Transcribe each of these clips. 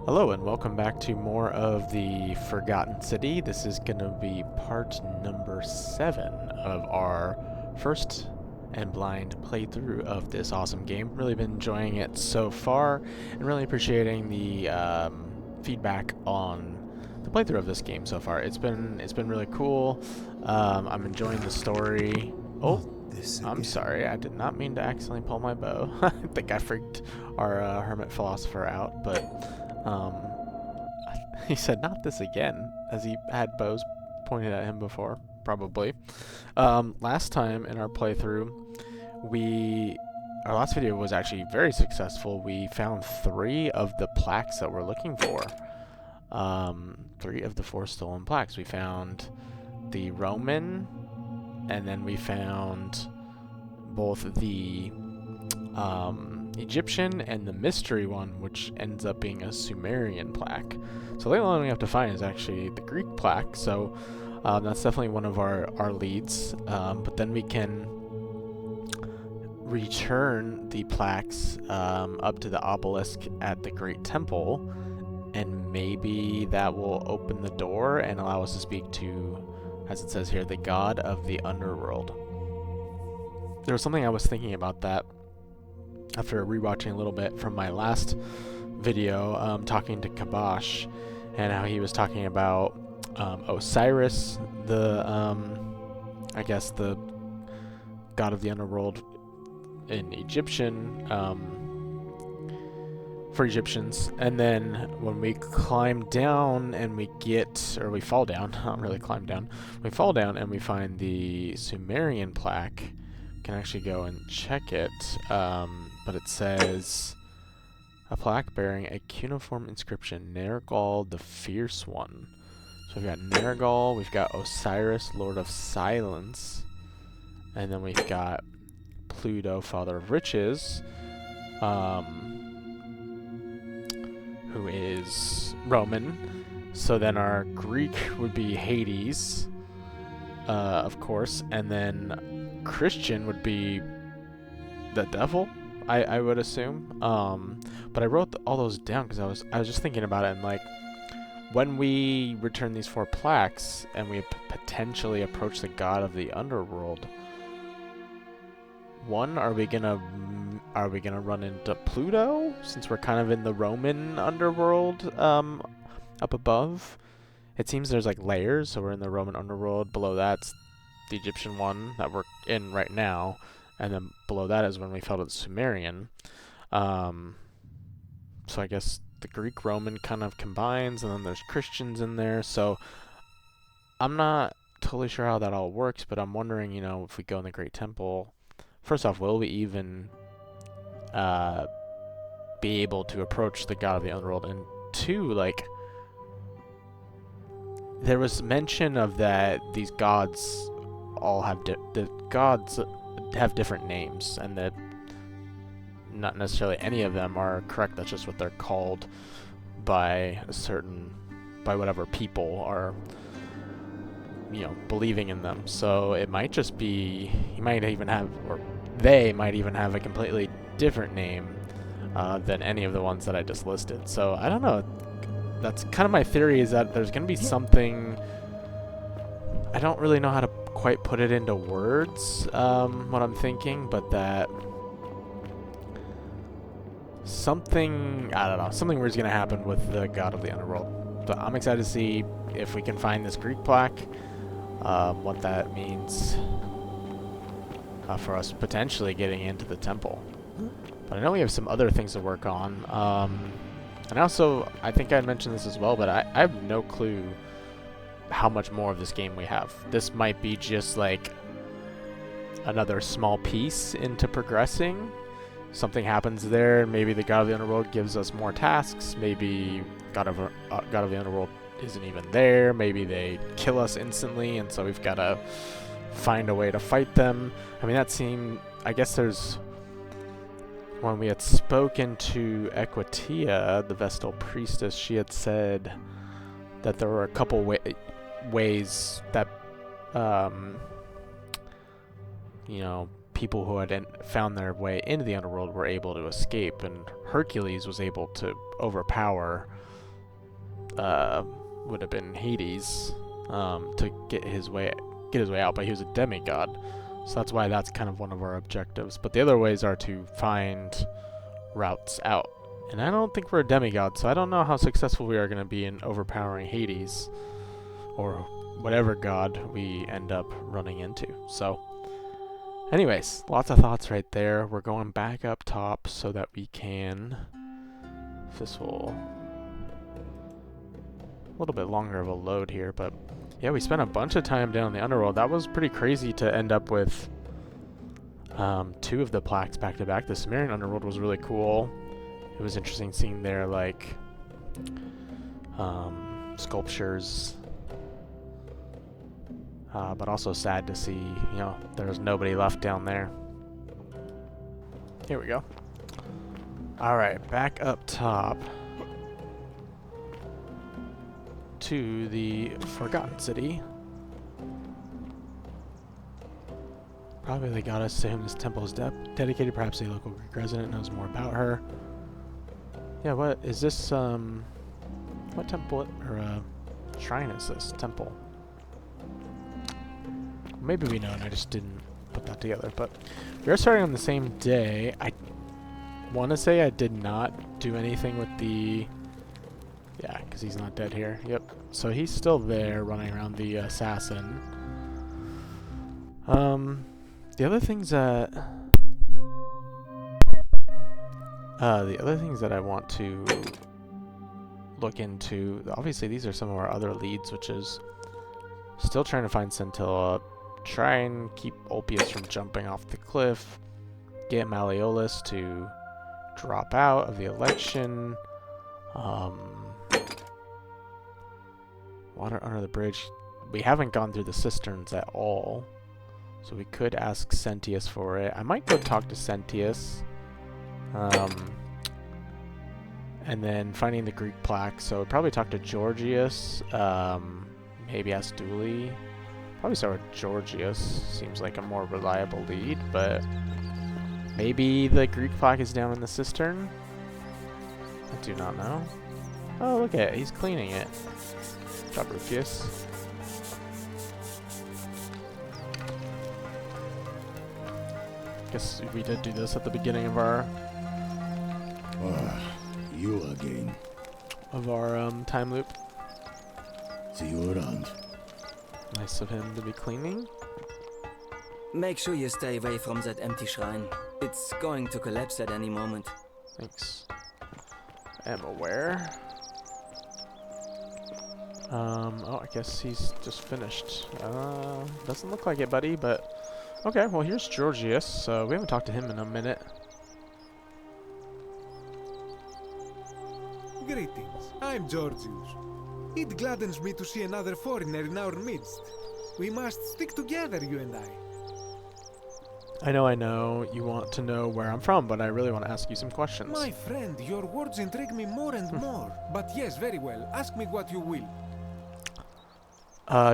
Hello and welcome back to more of the Forgotten City. This is going to be part number 7 of our first and blind playthrough of this awesome game. Really been enjoying it so far and really appreciating the feedback on the playthrough of this game so far. It's been really cool. I'm enjoying the story. Oh, Not this I'm again. sorry, I did not mean to accidentally pull my bow. I think I freaked our hermit philosopher out, but um, he said, not this again, as he had bows pointed at him before, probably. Last time in our playthrough, our last video was actually very successful. We found 3 of the plaques that we're looking for. 3 of the 4 stolen plaques. We found the Roman, and then we found both the Egyptian and the mystery one, which ends up being a Sumerian plaque. So the only one we have to find is actually the Greek plaque. So that's definitely one of our leads. But then we can return the plaques up to the obelisk at the Great Temple, and maybe that will open the door and allow us to speak to, as it says here, the god of the underworld. There was something I was thinking about that after rewatching a little bit from my last video, talking to Kabosh, and how he was talking about Osiris, I guess the god of the underworld in Egyptian, for Egyptians, and then when we climb down and we fall down, not really climb down, we fall down and we find the Sumerian plaque, we can actually go and check it, but it says a plaque bearing a cuneiform inscription, Nergal the Fierce One. So we've got Nergal, we've got Osiris, Lord of Silence, and then we've got Pluto, Father of Riches, who is Roman. So then our Greek would be Hades, of course, and then Christian would be the devil, I would assume. But I wrote all those down because I was just thinking about it, and like, when we return these 4 plaques and we potentially approach the god of the underworld, one, are we gonna run into Pluto, since we're kind of in the Roman underworld up above? It seems there's like layers, so we're in the Roman underworld. Below that's the Egyptian one that we're in right now, and then below that is when we fell to the Sumerian. So I guess the Greek Roman kind of combines, and then there's Christians in there. So I'm not totally sure how that all works, but I'm wondering, if we go in the Great Temple, first off, will we even be able to approach the god of the underworld? And 2, like, there was mention of that these gods all have the gods have different names, and that not necessarily any of them are correct. That's just what they're called by whatever people are, believing in them. So it might just be, they might even have a completely different name than any of the ones that I just listed. So I don't know. That's kind of my theory, is that there's going to be something. I don't really know how to quite put it into words, what I'm thinking, but that something weird is going to happen with the god of the underworld. But I'm excited to see if we can find this Greek plaque, what that means for us potentially getting into the temple. But I know we have some other things to work on. And also, I think I mentioned this as well, but I have no clue how much more of this game we have. This might be just like another small piece into progressing. Something happens there, maybe the god of the underworld gives us more tasks, maybe god of the underworld isn't even there, maybe they kill us instantly, and so we've got to find a way to fight them. I mean, I guess there's, when we had spoken to Equitia, the Vestal Priestess, she had said that there were a couple ways that, people who had found their way into the underworld were able to escape, and Hercules was able to overpower, would have been Hades, to get his way out, but he was a demigod, so that's why that's kind of one of our objectives. But the other ways are to find routes out, and I don't think we're a demigod, so I don't know how successful we are going to be in overpowering Hades, or whatever god we end up running into. So anyways, lots of thoughts right there. We're going back up top so that we can, this will, a little bit longer of a load here, but yeah, we spent a bunch of time down in the underworld. That was pretty crazy to end up with 2 of the plaques back to back. The Sumerian underworld was really cool. It was interesting seeing their like sculptures, but also sad to see, you know, there was nobody left down there. Here we go. All right, back up top to the Forgotten City. Probably the goddess to whom this temple is dedicated. Perhaps a local Greek resident knows more about her. Yeah, what is this? What temple or shrine is this? Temple. Maybe we know, and I just didn't put that together. But we are starting on the same day. I want to say I did not do anything with the. Yeah, because he's not dead here. Yep. So he's still there, running around the assassin. The other things that I want to look into, obviously these are some of our other leads, which is still trying to find Scintilla, try and keep Ulpius from jumping off the cliff, get Malleolus to drop out of the election, water under the bridge. We haven't gone through the cisterns at all, so we could ask Sentius for it. I might go talk to Sentius. And then finding the Greek plaque, so I'd probably talk to Georgius, maybe ask Dooley. Probably start with Georgius, seems like a more reliable lead, but maybe the Greek plaque is down in the cistern? I do not know. Oh, look at it, he's cleaning it. Good job, Rufius. Guess we did do this at the beginning of our you again. Of our time loop. See you around. Nice of him to be cleaning. Make sure you stay away from that empty shrine. It's going to collapse at any moment. Thanks. I am aware. Oh, I guess he's just finished. Doesn't look like it, buddy, but okay, well, here's Georgius. We haven't talked to him in a minute. Greetings, I'm Georgius. It gladdens me to see another foreigner in our midst. We must stick together, you and I. I know you want to know where I'm from, but I really want to ask you some questions. My friend, your words intrigue me more and more. But yes, very well. Ask me what you will.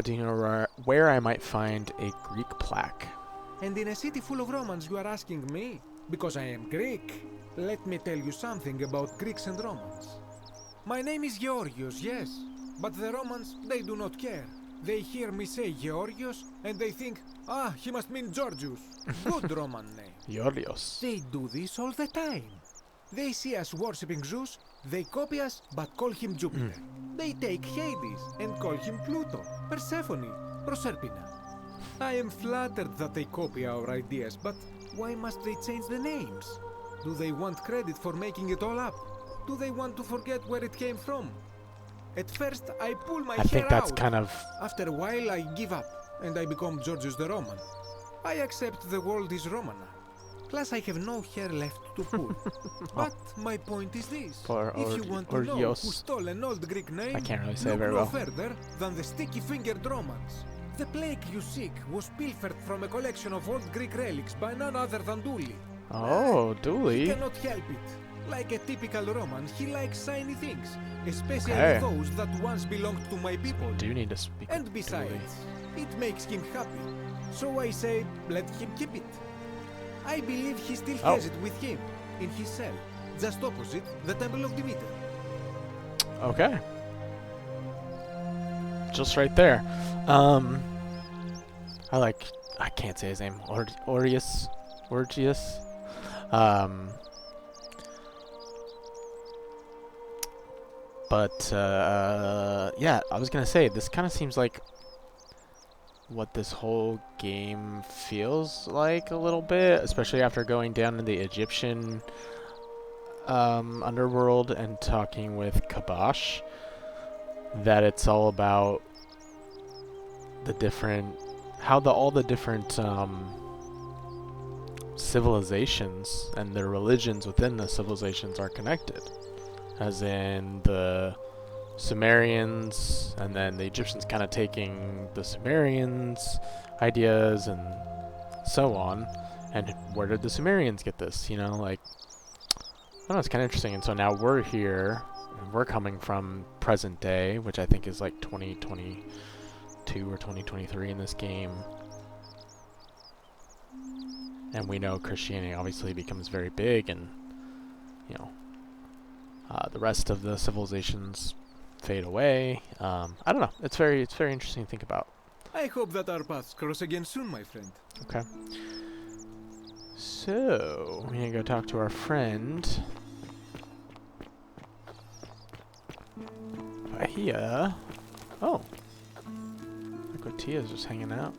Do you know where I might find a Greek plaque? And in a city full of Romans, you are asking me? Because I am Greek. Let me tell you something about Greeks and Romans. My name is Georgios, yes. But the Romans, they do not care. They hear me say Georgios, and they think, ah, he must mean Georgius. Good Roman name. Georgios. They do this all the time. They see us worshipping Zeus, they copy us, but call him Jupiter. They take Hades and call him Pluto, Persephone, Proserpina. I am flattered that they copy our ideas, but why must they change the names? Do they want credit for making it all up? Do they want to forget where it came from? At first, I pull my hair out. I think that's kind of... After a while, I give up, and I become Georgius the Roman. I accept the world is Roman now. Plus, I have no hair left to pull. But my point is this. If you want to know who stole an old Greek name, I can't really say look very no well. further than the sticky-fingered Romans. The plague you seek was pilfered from a collection of old Greek relics by none other than Dooley. Oh, He Dooley. cannot help it. Like a typical Roman, he likes shiny things, especially Okay. those that once belonged to my people. Do need to speak And with besides, Dooley. it makes him happy. So I say, let him keep it. I believe he still Oh. has it with him, in his cell, just opposite the Temple of Demeter. Okay. Just right there. I can't say his name. Orgius. Yeah, I was gonna say, this kind of seems like what this whole game feels like a little bit, especially after going down in the Egyptian underworld and talking with Kabash, that it's all about the different, all the different civilizations and their religions within the civilizations are connected, as in the Sumerians, and then the Egyptians kind of taking the Sumerians' ideas and so on. And where did the Sumerians get this? You know, like, I don't know, it's kind of interesting. And so now we're here, and we're coming from present day, which I think is like 2022 or 2023 in this game. And we know Christianity obviously becomes very big, and, you know, the rest of the civilizations fade away. I don't know. It's very interesting to think about. I hope that our paths cross again soon, my friend. Okay. So, we're gonna go talk to our friend Bahia. Oh. Look what Tia's just hanging out.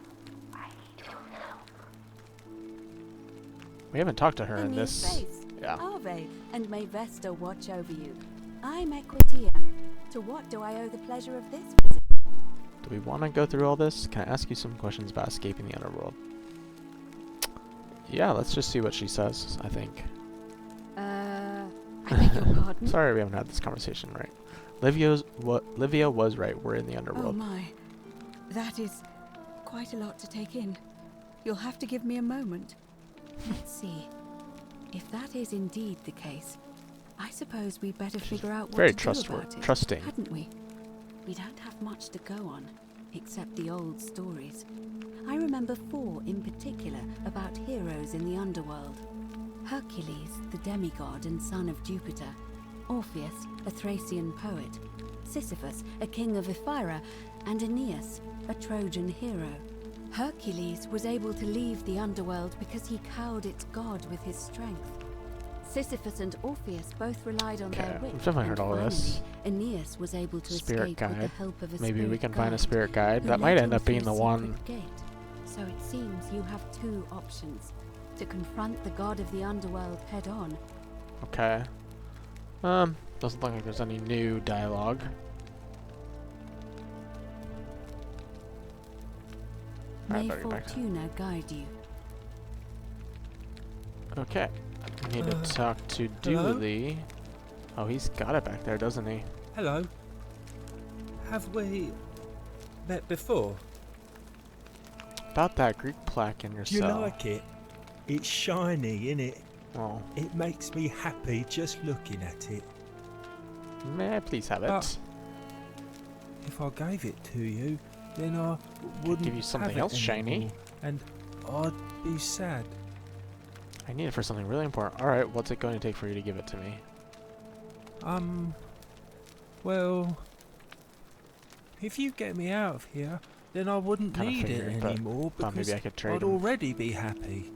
We haven't talked to her in this. Yeah. Ave, and may Vesta watch over you. I'm Equitia. To what do I owe the pleasure of this visit? Do we want to go through all this? Can I ask you some questions about escaping the underworld? Yeah, let's just see what she says, I think. I beg your pardon? Sorry we haven't had this conversation, right? Livia was right. We're in the Oh underworld. my. That is quite a lot to take in. You'll have to give me a moment. Let's see. If that is indeed the case, I suppose we'd better figure out what Very to do about it, trusting. hadn't we? We don't have much to go on, except the old stories. I remember 4 in particular about heroes in the underworld. Hercules, the demigod and son of Jupiter. Orpheus, a Thracian poet. Sisyphus, a king of Ephyra. And Aeneas, a Trojan hero. Hercules was able to leave the underworld because he cowed its god with his strength. Sisyphus and Orpheus both relied on their wit. We've definitely heard and all of this. finally, Aeneas was able to Spirit escape with the guide. help of a Maybe we spirit can find a guide spirit guide. who That might led end you up being through the a one. secret gate. So it seems you have 2 options: to confront the god of the underworld head on. Okay. Doesn't look like there's any new dialogue. May better get back. Fortuna guide you. Okay. We need to talk to hello? Dooley. Oh, he's got it back there, doesn't he? Hello. Have we met before? About that Greek plaque in your Do you cell. like it? It's shiny, innit? Oh, It makes me happy just looking at it. may I please have it? But- If I gave it to you, then I wouldn't give you something have it else shiny. anymore, and I'd be sad. I need it for something really important. Alright, what's it going to take for you to give it to me? Well, if you get me out of here, then I wouldn't Kinda need figured, it but anymore thought because maybe I could trade I'd 'em. already be happy.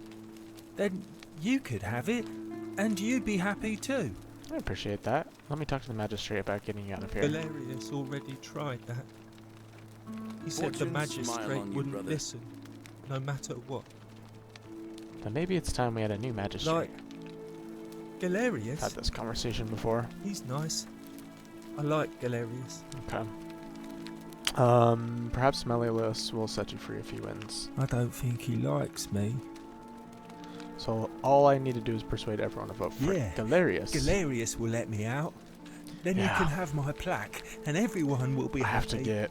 Then you could have it, and you'd be happy too. I appreciate that. Let me talk to the magistrate about getting you out of here. Galerius already tried that. He said the Fortune smile magistrate on you, wouldn't brother. listen, no matter what. Then maybe it's time we had a new magistrate. Like Galerius, Had this conversation before. he's nice. I like Galerius. Okay. Perhaps Meliolus will set you free if he wins. I don't think he likes me. So all I need to do is persuade everyone to vote for Yeah. Galerius. Galerius will let me out. Then you Yeah. can have my plaque, and everyone will be I happy. have to get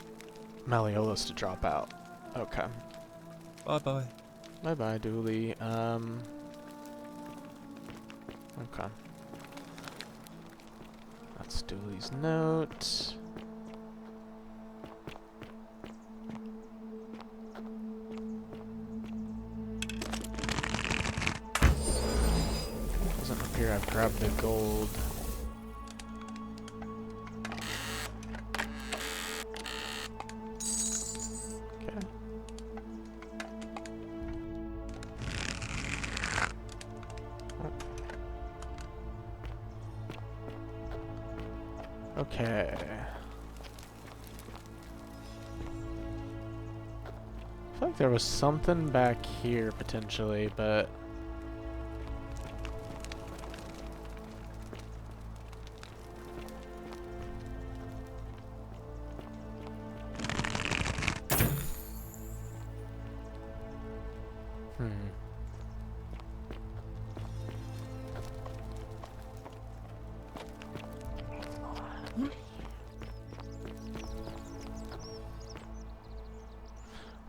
Meliolus to drop out. Okay. Bye bye. Bye bye, Dooley. Okay. That's Dooley's note. I've grabbed the gold. Okay. Okay. I feel like there was something back here potentially, but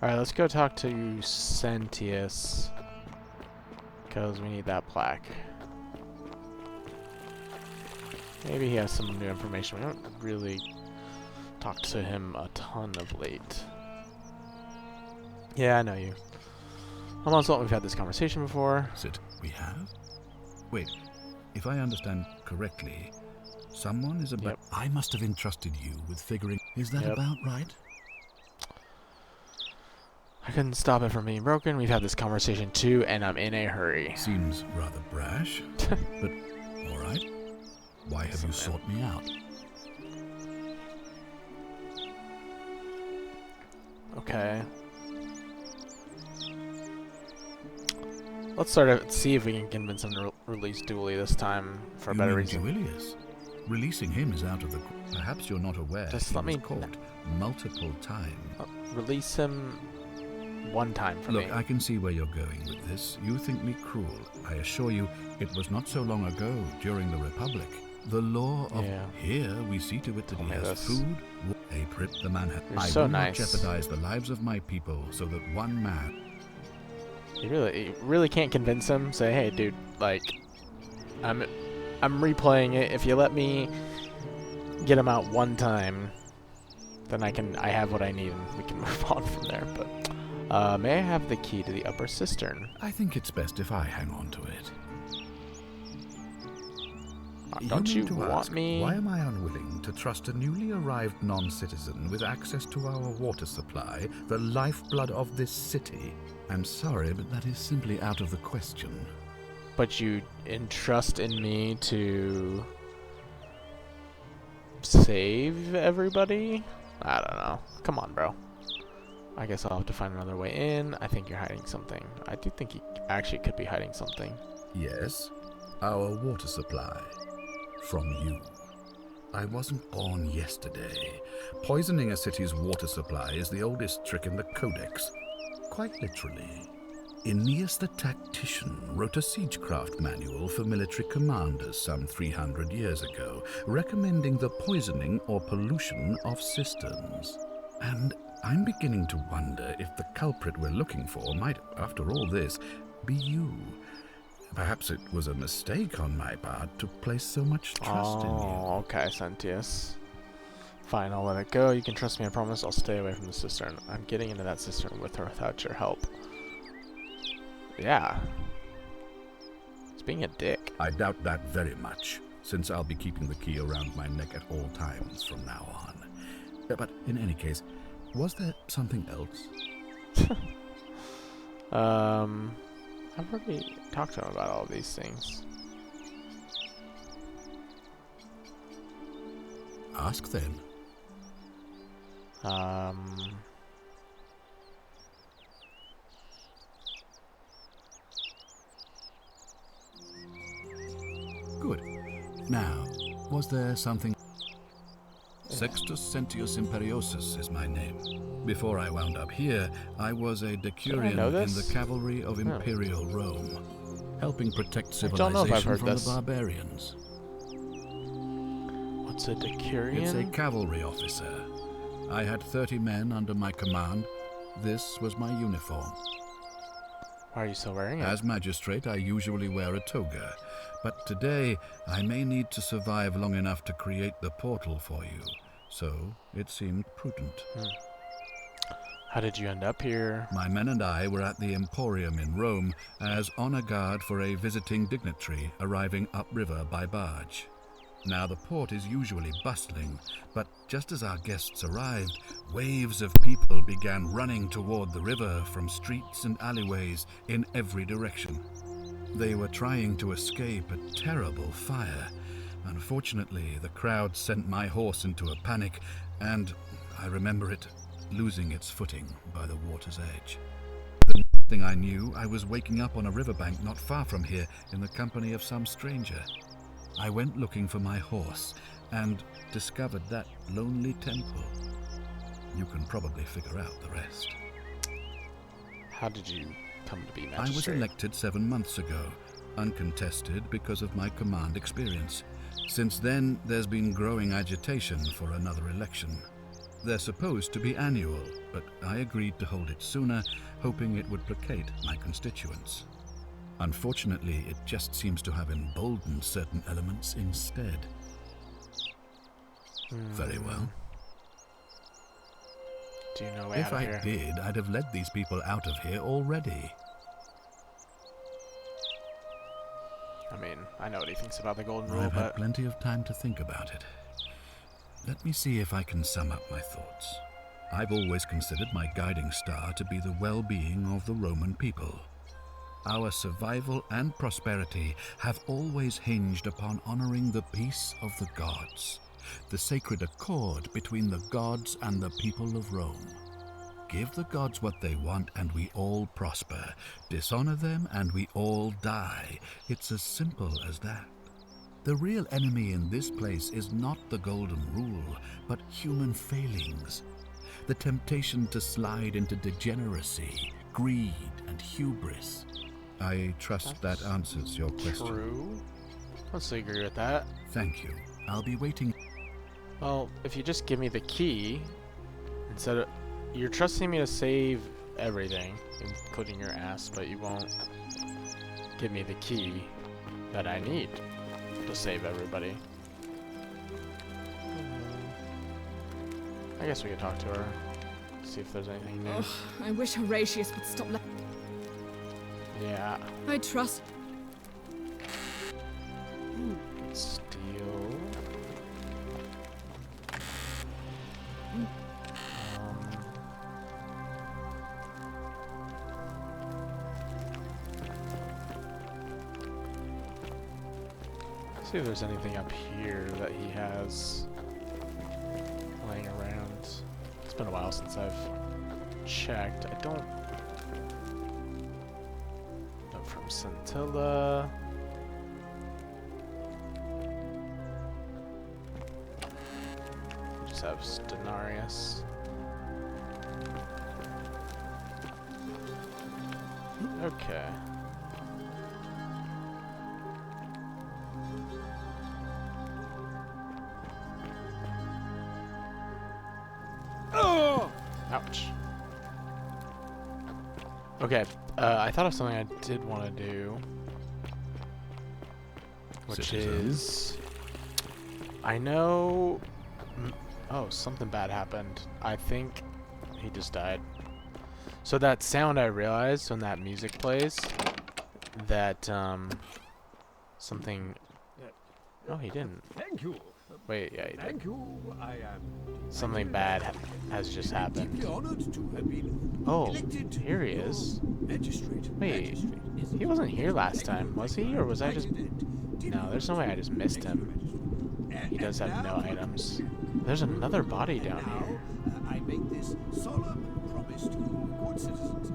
Alright, let's go talk to Sentius, because we need that plaque. Maybe he has some new information. We don't really talk to him a ton of late. Yeah, I know you. Almost thought we've had this conversation before. Sit. We have? Wait, if I understand correctly, someone is about... Yep. I must have entrusted you with figuring... Is that Yep. about right? I couldn't stop it from being broken. We've had this conversation too, and I'm in a hurry. Seems rather brash, but all right. Why have you sought me out? Okay. Let's sort of see if we can convince him to release Dooley this time for a You better mean reason. Duilius? Releasing him is out of the... Perhaps you're not aware. Just he let was me- caught multiple times. Release him one time for Look, me. I can see where you're going with this. You think me cruel. I assure you, it was not so long ago, during the Republic. The law of Yeah. here, we see to it that Tell he me has this. food. April, the man has... You're I so will nice. not jeopardize the lives of my people so that one man... You really can't convince him. Say, hey, dude, like, I'm replaying it. If you let me get him out one time, then I have what I need, and we can move on from there. But may I have the key to the upper cistern? I think it's best if I hang on to it. Don't you need to want ask, me? Why am I unwilling to trust a newly arrived non-citizen with access to our water supply, the lifeblood of this city? I'm sorry, but that is simply out of the question. But you entrust in me to save everybody? I don't know. Come on, bro. I guess I'll have to find another way in. I think you're hiding something. I do think you actually could be hiding something. Yes, our water supply. From you. I wasn't born yesterday. Poisoning a city's water supply is the oldest trick in the Codex. Quite literally. Aeneas the Tactician wrote a siegecraft manual for military commanders some 300 years ago, recommending the poisoning or pollution of cisterns. And I'm beginning to wonder if the culprit we're looking for might, after all this, be you. Perhaps it was a mistake on my part to place so much trust in you. Oh, okay, Sentius. Fine, I'll let it go. You can trust me, I promise. I'll stay away from the cistern. I'm getting into that cistern with or without your help. Yeah. It's being a dick. I doubt that very much, since I'll be keeping the key around my neck at all times from now on. But in any case, was there something else? I've already talked to him about all these things. Ask then. Good. Now, was there something... Sextus Sentius Imperiosus is my name. Before I wound up here, I was a decurion know in this? the cavalry of Yeah. Imperial Rome, helping protect I don't know if I've civilization heard from this. the barbarians. What's a decurion? It's a cavalry officer. I had 30 men under my command. This was my uniform. Why are you still wearing it? As magistrate, I usually wear a toga, but today I may need to survive long enough to create the portal for you. So it seemed prudent. How did you end up here? My men and I were at the Emporium in Rome as honor guard for a visiting dignitary arriving upriver by barge. Now, the port is usually bustling, but just as our guests arrived, waves of people began running toward the river from streets and alleyways in every direction. They were trying to escape a terrible fire. Unfortunately, the crowd sent my horse into a panic, and I remember it losing its footing by the water's edge. The next thing I knew, I was waking up on a riverbank not far from here in the company of some stranger. I went looking for my horse and discovered that lonely temple. You can probably figure out the rest. How did you come to be I was magistrate? elected 7 months ago, uncontested because of my command experience. Since then, there's been growing agitation for another election. They're supposed to be annual, but I agreed to hold it sooner, hoping it would placate my constituents. Unfortunately, it just seems to have emboldened certain elements instead. Very well. Do you know way If out of I here? did, I'd have led these people out of here already. I mean, I know what he thinks about the golden rule, I've had but plenty of time to think about it. Let me see if I can sum up my thoughts. I've always considered my guiding star to be the well-being of the Roman people. Our survival and prosperity have always hinged upon honoring the peace of the gods, the sacred accord between the gods and the people of Rome. Give the gods what they want and we all prosper. Dishonor them and we all die. It's as simple as that. The real enemy in this place is not the golden rule, but human failings. The temptation to slide into degeneracy, greed, and hubris. I trust that answers your question. true. Mostly agree with that. Thank you. I'll be waiting. Well, if you just give me the key, instead of... You're trusting me to save everything, including your ass, but you won't give me the key that I need to save everybody. I guess we could talk to her, see if there's anything new. Ugh, I wish Horatius would stop. Yeah, I trust. steal. See if there's anything up here that he has laying around. It's been a while since I've checked. I don't. Note from Scintilla. Just have Stenarius. Okay. Ouch. Okay, I thought of something I did want to do, which Citizen. is, I know, oh, something bad happened. I think he just died. So that sound, I realized when that music plays, that, something, oh, he didn't. Thank you. Wait, yeah, he did. Thank you. I am Something bad has just happened. deeply honored to have been Oh, elected here he is. magistrate. Wait, Magistrate, yes. he wasn't here last Thank you time, for was being he? Or was I just... invited and No, there's no way I just missed Thank you, him. Magistrate. He does have And no now- items. There's another body down now, here. I make this solemn promise to you, good citizens.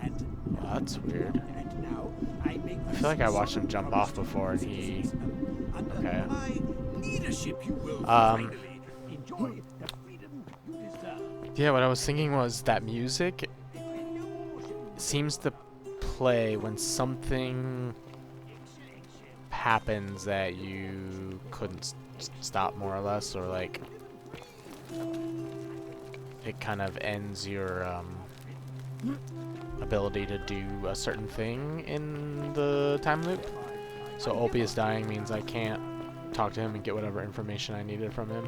And Well, that's weird. And now I make I this feel like I watched him solemn jump promise off to you, before and good he... citizens. Under Okay. my leadership, you will Um, finally enjoy the freedom you deserve. Yeah, what I was thinking was that music seems to play when something happens that you couldn't stop, more or less, or like it kind of ends your ability to do a certain thing in the time loop. So Ophius dying means I can't talk to him and get whatever information I needed from him.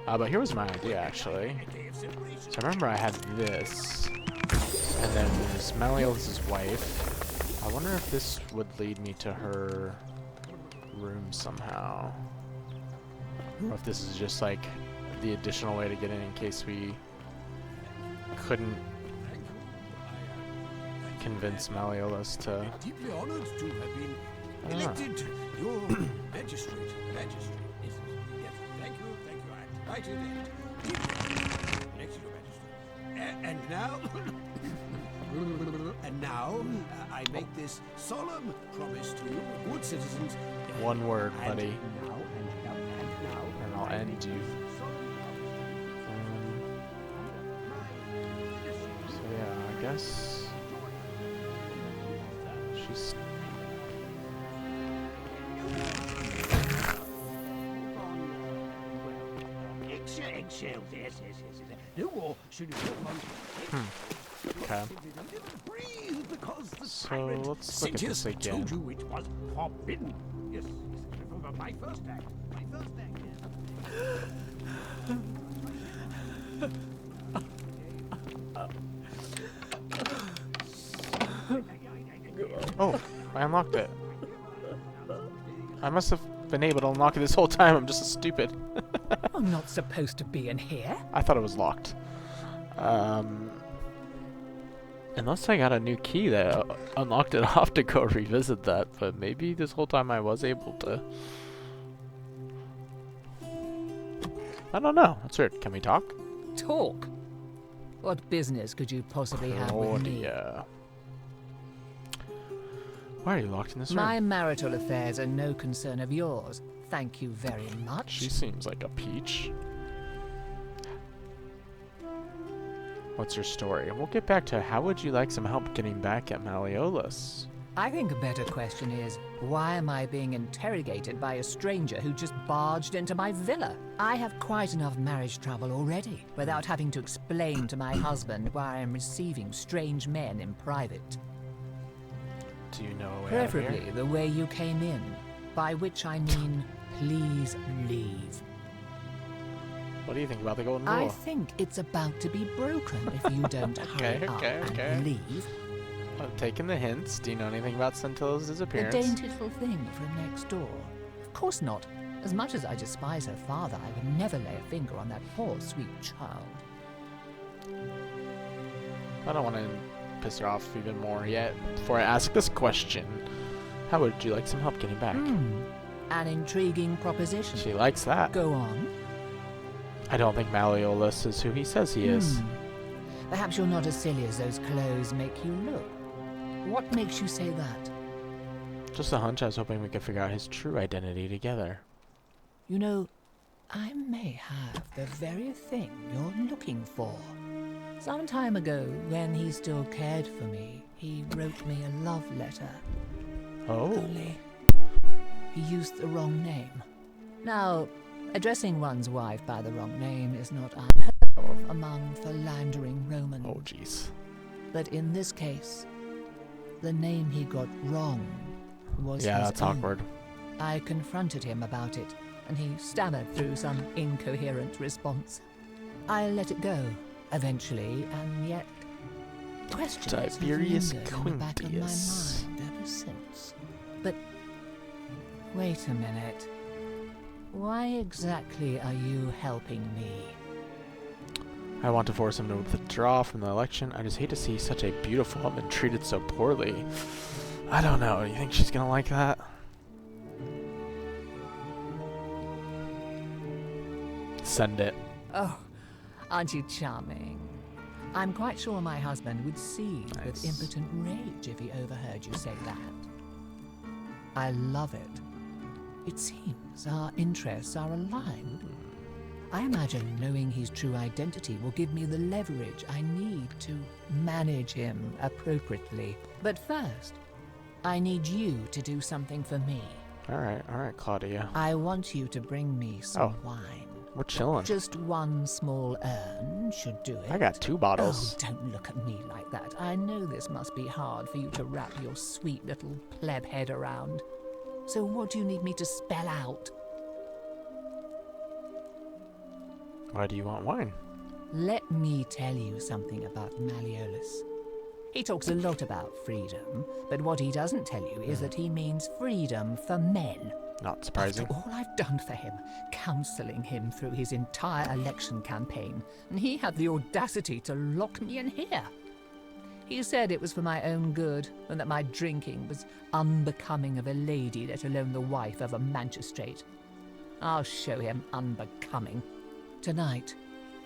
But here was my idea, actually. So I remember I had this, and then there's Malleolus' wife. I wonder if this would lead me to her room somehow. Or if this is just like the additional way to get in case we couldn't convince Malleolus to... Deeply honored to have been I don't know. elected your magistrate. Magistrate. Yes, yes. Thank you. Right in it. Elected your magistrate. And now... and now, I make this solemn promise to you, good citizens. One word, And buddy, now, and I'll end you. So yeah, I guess she's... Eggshells, yes. No more should you Okay. breathe because the So tyrant let's look at Sintius this again. told you it was forbidden. Yes, from my first act. Oh, I unlocked it. I must have been able to unlock it this whole time. I'm just stupid. I'm not supposed to be in here. I thought it was locked. Unless I got a new key that unlocked it, I'll have to go revisit that. But maybe this whole time I was able to. I don't know. That's weird. Can we talk? Talk? What business could you possibly have with me? Claudia. Why are you locked in this My room? marital affairs are no concern of yours. Thank you very much. She seems like a peach. What's your story? We'll get back to how would you like some help getting back at Malleolus? I think a better question is, why am I being interrogated by a stranger who just barged into my villa? I have quite enough marriage trouble already, without having to explain to my husband why I am receiving strange men in private. Do you know a way out of here? Preferably the way you came in, by which I mean, please leave. What do you think about the golden I rule? think it's about to be broken if you don't hurry up and leave. I'm taking the hints. Do you know anything about Scintilla's The disappearance? dainty little thing from next door. Of course not. As much as I despise her father, I would never lay a finger on that poor, sweet child. I don't want to piss her off even more yet. Before I ask this question, how would you like some help getting back? An intriguing proposition. She likes that. Go on. I don't think Malleolus is who he says he is. Perhaps you're not as silly as those clothes make you look. What makes you say that? Just a hunch. I was hoping we could figure out his true identity together. You know, I may have the very thing you're looking for. Some time ago, when he still cared for me, he wrote me a love letter. Oh. Only he used the wrong name. Now, addressing one's wife by the wrong name is not unheard of among philandering Romans. Oh, jeez. But in this case, the name he got wrong was Yeah, his that's own. awkward. I confronted him about it, and he stammered through some incoherent response. I let it go, eventually, and yet questions have Tiberius lingered in the back of my Quintius. mind ever since. But wait a minute. Why exactly are you helping me? I want to force him to withdraw from the election. I just hate to see such a beautiful woman treated so poorly. I don't know. Do you think she's gonna like that? Send it. Oh, aren't you charming? I'm quite sure my husband would seethe with Nice. impotent rage if he overheard you say that. I love it. It seems our interests are aligned. I imagine knowing his true identity will give me the leverage I need to manage him appropriately. But first, I need you to do something for me. All right, Claudia. I want you to bring me some wine. We're chilling. Just one small urn should do it. I got 2 bottles. Oh, don't look at me like that. I know this must be hard for you to wrap your sweet little pleb head around. So what do you need me to spell out? Why do you want wine? Let me tell you something about Malleolus. He talks a lot about freedom, but what he doesn't tell you is that he means freedom for men. Not surprising. After all I've done for him, counselling him through his entire election campaign, and he had the audacity to lock me in here. He said it was for my own good, and that my drinking was unbecoming of a lady, let alone the wife of a magistrate. I'll show him unbecoming. Tonight,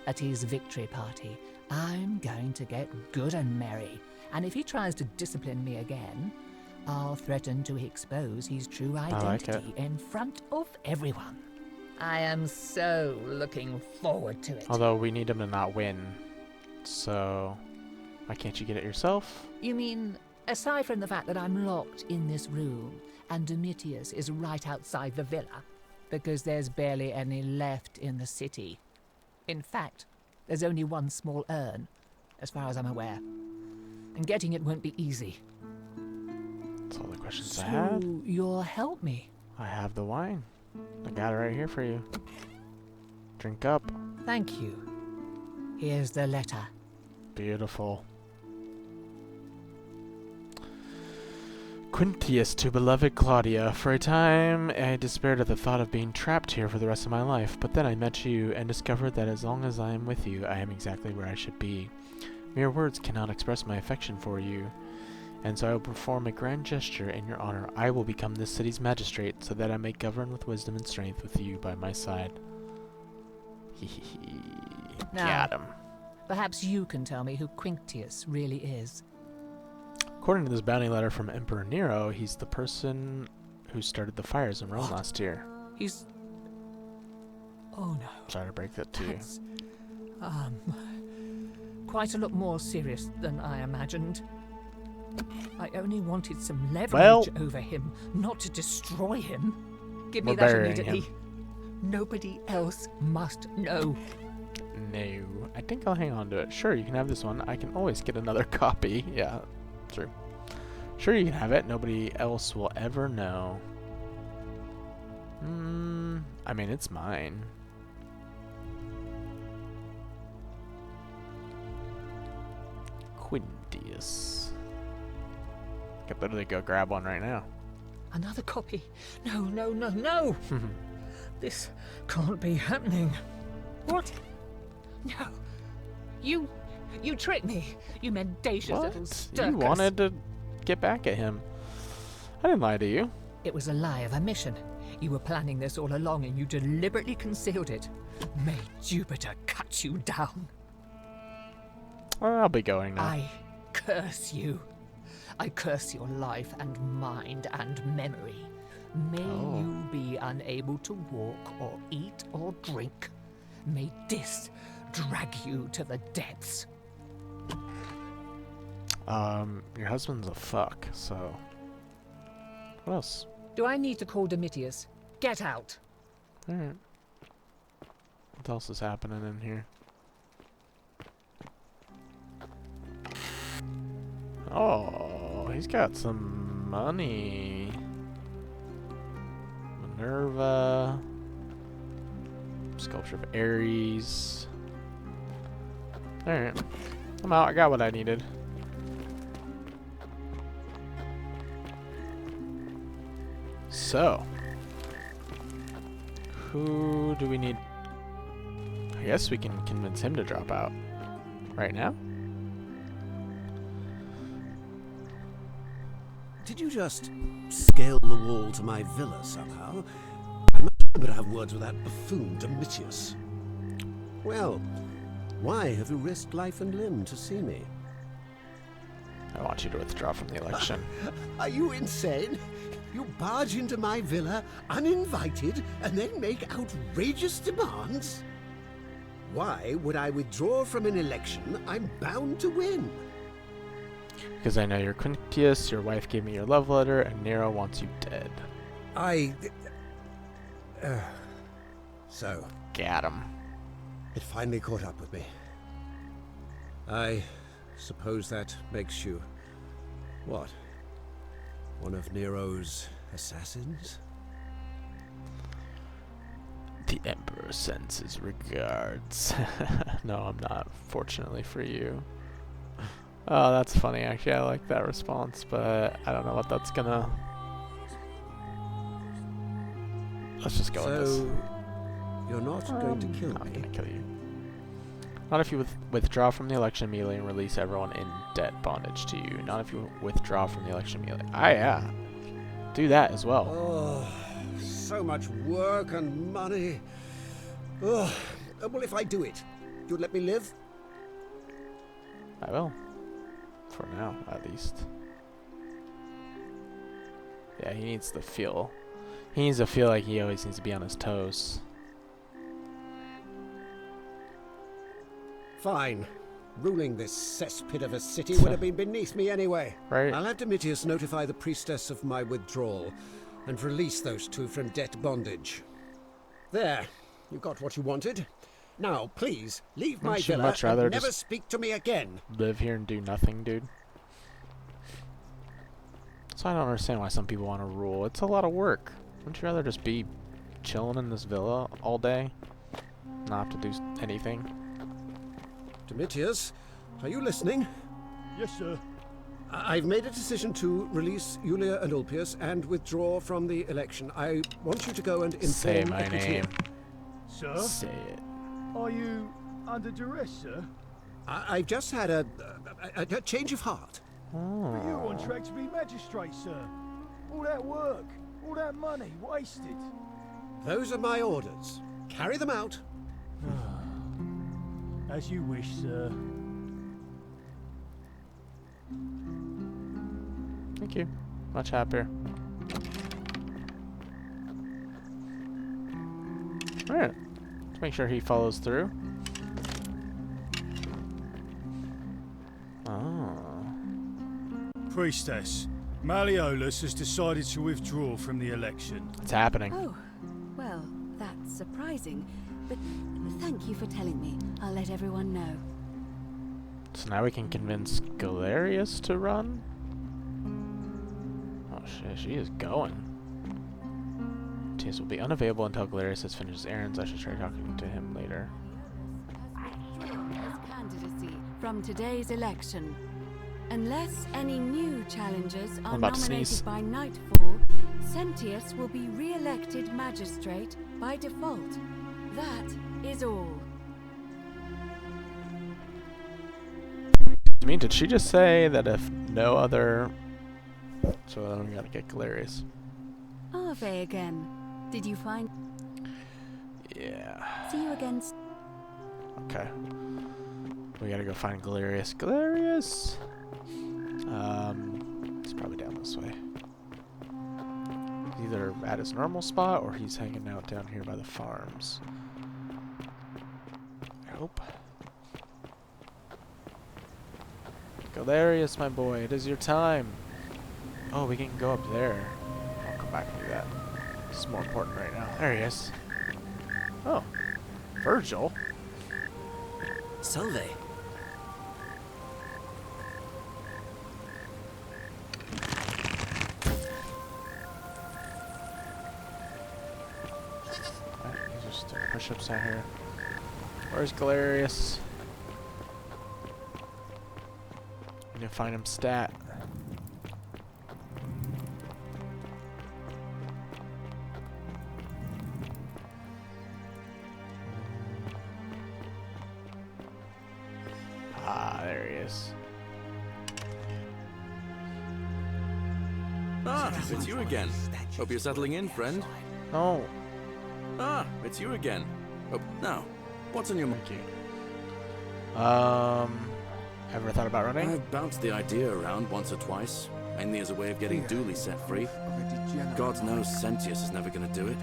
at his victory party, I'm going to get good and merry, and if he tries to discipline me again, I'll threaten to expose his true identity in front of everyone. I am so looking forward to it. Although we need him to not win, so why can't you get it yourself? You mean, aside from the fact that I'm locked in this room, and Domitius is right outside the villa, because there's barely any left in the city. In fact, there's only one small urn, as far as I'm aware. And getting it won't be easy. That's all the questions So I had. you'll help me? I have the wine. I got it right here for you. Drink up. Thank you. Here's the letter. Beautiful. Quintius to beloved Claudia. For a time, I despaired at the thought of being trapped here for the rest of my life, but then I met you and discovered that as long as I am with you, I am exactly where I should be. Mere words cannot express my affection for you, and so I will perform a grand gesture in your honor. I will become this city's magistrate, so that I may govern with wisdom and strength with you by my side. Now, Got him. Perhaps you can tell me who Quintius really is. According to this bounty letter from Emperor Nero, he's the person who started the fires in Rome last year. He's... Oh no. Sorry to break that to you. That's, quite a lot more serious than I imagined. I only wanted some leverage over him, not to destroy him. Give me We're that burying immediately. him. Nobody else must know. No. I think I'll hang on to it. Sure, you can have this one. I can always get another copy. Yeah, true. Sure, you can have it. Nobody else will ever know. I mean, it's mine. Quintius. I could literally go grab one right now. Another copy? No, no, no, no! This can't be happening. What? No. You tricked me. You mendacious little What? stirkus. You wanted to get back at him. I didn't lie to you. It was a lie of a mission. You were planning this all along and you deliberately concealed it. May Jupiter cut you down. I'll be going now. I curse you. I curse your life and mind and memory. May you be unable to walk or eat or drink. May this drag you to the depths. Your husband's a fuck, so... What else? Do I need to call Domitius? Get out! Alright. What else is happening in here? Oh, he's got some money. Minerva. Sculpture of Ares. Alright. I'm out. I got what I needed. So. Who do we need? I guess we can convince him to drop out. Right now? Did you just scale the wall to my villa somehow? I must remember to have words with that buffoon Domitius. Well, why have you risked life and limb to see me? I want you to withdraw from the election. Are you insane? You barge into my villa uninvited and then make outrageous demands? Why would I withdraw from an election I'm bound to win? Because I know you're Quintius, your wife gave me your love letter, and Nero wants you dead. So, Got him. it finally caught up with me. I suppose that makes you... what? One of Nero's assassins? The Emperor sends his regards. No, I'm not, fortunately for you. Oh, that's funny, actually. I like that response, but I don't know what that's gonna... Let's just go with this. So, you're not going to kill I'm me? gonna kill you. Not if you withdraw from the election immediately and release everyone in debt bondage to you. Not if you withdraw from the election immediately. Ah, yeah. Do that as well. Oh, so much work and money. Oh, well, if I do it, you'd let me live? I will. For now, at least. Yeah, he needs to feel. He needs to feel like he always needs to be on his toes. Fine. Ruling this cesspit of a city would have been beneath me anyway. Right. I'll have Domitius notify the priestess of my withdrawal and release those two from debt bondage. There. You got what you wanted. Now, please, leave my Wouldn't you villa much rather and never just speak to me again. live here and do nothing, dude? So I don't understand why some people want to rule. It's a lot of work. Wouldn't you rather just be chilling in this villa all day? Not have to do anything? Domitius, are you listening? Yes, sir. I've made a decision to release Julia and Ulpius and withdraw from the election. I want you to go and inform Say my Equitia. name. Sir? Say it. Are you under duress, sir? I've just had a change of heart. But you're on track to be magistrate, sir. All that work, all that money wasted. Those are my orders. Carry them out. As you wish, sir. Thank you. Much happier. Alright. Let's make sure he follows through. Oh. Priestess, Malleolus has decided to withdraw from the election. It's happening. Oh, well, that's surprising. But thank you for telling me. I'll let everyone know. So now we can convince Galerius to run? Oh shit, she is going. Tias will be unavailable until Galerius has finished his errands. I should try talking to him later. His candidacy from today's election. Unless any new challengers are about to sneeze. nominated by nightfall, Sentius will be re-elected magistrate by default. That is all. I mean, did she just say that if no other... So then we gotta get Galerius. Arve again. Did you find... Yeah. See you again. Okay. We gotta go find Galerius. Galerius! He's probably down this way. He's either at his normal spot or he's hanging out down here by the farms. I hope. Galerius, my boy, it is your time. Oh, we can go up there. I'll come back and do that. This is more important right now. There he is. Oh. Virgil? Salve. He's just doing push-ups out here. Where's Galerius? I need to find him stat. Ah, there he is. Ah, it's you again. Hope you're settling in, friend. Oh. Ah, it's you again. Oh, now, what's on your mind? Ever thought about running? I've bounced the idea around once or twice, mainly as a way of getting Dooley set free. God knows Sentius is never going to do it.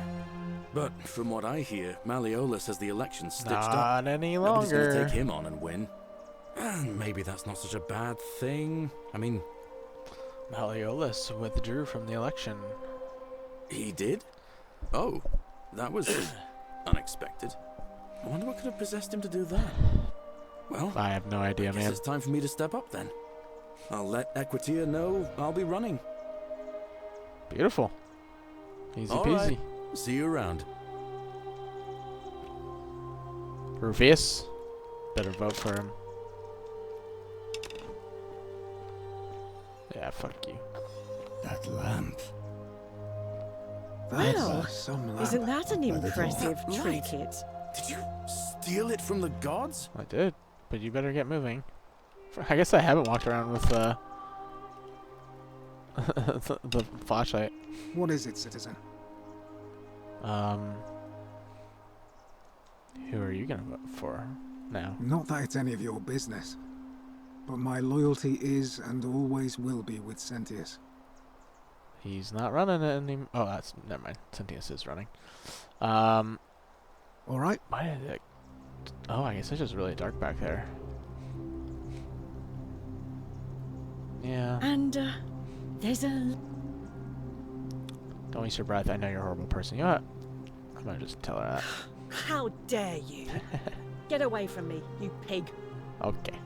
But from what I hear, Malleolus has the election stitched up. Not any Nobody's going to longer. take him on and win. And maybe that's not such a bad thing. I mean... Malleolus withdrew from the election. He did? Oh, that was unexpected. I wonder what could have possessed him to do that. Well, I have no idea, man. It's time for me to step up then. I'll let Equitia know I'll be running. Beautiful. Easy All peasy. right. See you around. Rufius? Better vote for him. Yeah, fuck you. That lamp. Well, some lamp. isn't that an By the door. impressive Right. trinket? Did you steal it from the gods? I did, but you better get moving. I guess I haven't walked around with the flashlight. What is it, citizen? Who are you gonna vote for now? Not that it's any of your business, but my loyalty is and always will be with Sentius. He's not running it anymore. Oh, that's never mind. Sentius is running. All right. Why did it? Oh, I guess it's just really dark back there. Yeah. And there's a... Don't waste your breath. I know you're a horrible person. You know what? I'm gonna just tell her that. How dare you? Get away from me, you pig. Okay.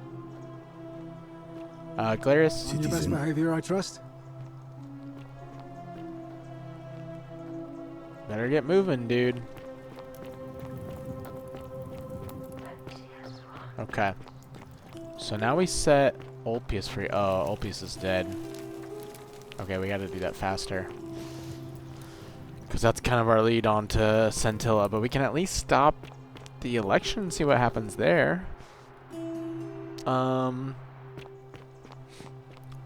Galerius. On your best behavior, I trust. Better get moving, dude. Okay. So now we set Ulpius free. Oh, Ulpius is dead. Okay, we gotta do that faster. Because that's kind of our lead on to Centilla. But we can at least stop the election and see what happens there.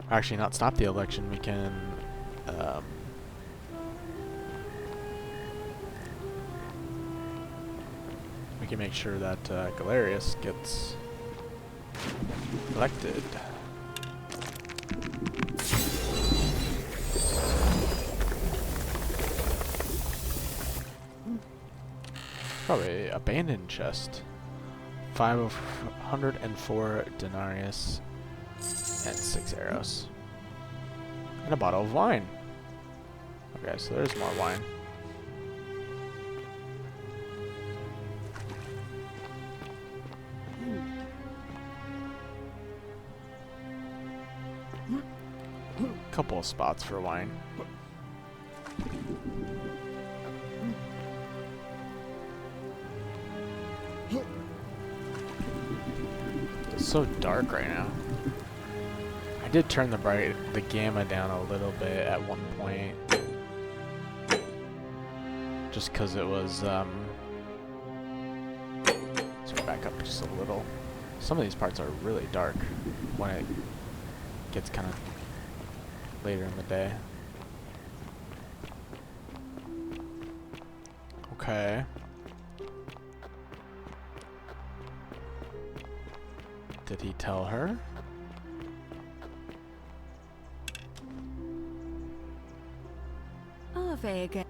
Actually, not stop the election. We can... we can make sure that Galerius gets elected. Probably abandoned chest. 504 denarius and 6 arrows. And a bottle of wine. Okay, so there's more wine. Couple of spots for wine. It's so dark right now. I did turn the gamma down a little bit at one point, just because it was let's go back up just a little. Some of these parts are really dark when it gets kind of later in the day. Okay. Did he tell her? Ave again.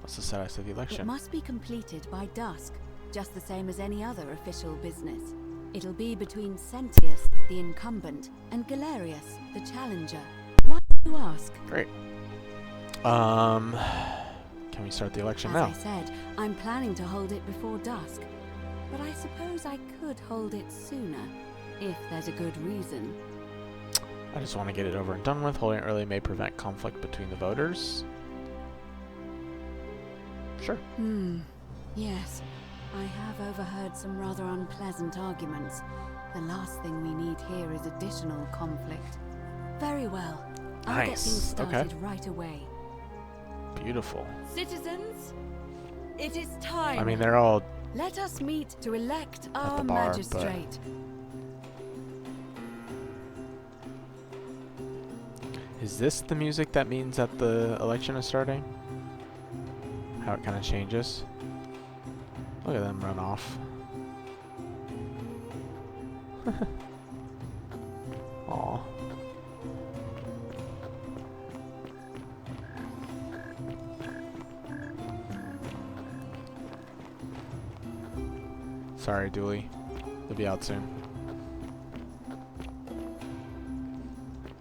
What's the status of the election? It must be completed by dusk, just the same as any other official business. It'll be between Sentius, the incumbent, and Galerius, the challenger. Why do you ask? Great. Can we start the election now? As I said, I'm planning to hold it before dusk. But I suppose I could hold it sooner, if there's a good reason. I just want to get it over and done with. Holding it early may prevent conflict between the voters. Sure. Yes. I have overheard some rather unpleasant arguments. The last thing we need here is additional conflict. Very well. I'll get things started right away. Beautiful. Citizens, it is time. I mean, they're all... Let us meet to elect our bar, magistrate. Is this the music that means that the election is starting? How it kind of changes? Look at them run off. Aw. Sorry, Dooley. They'll be out soon.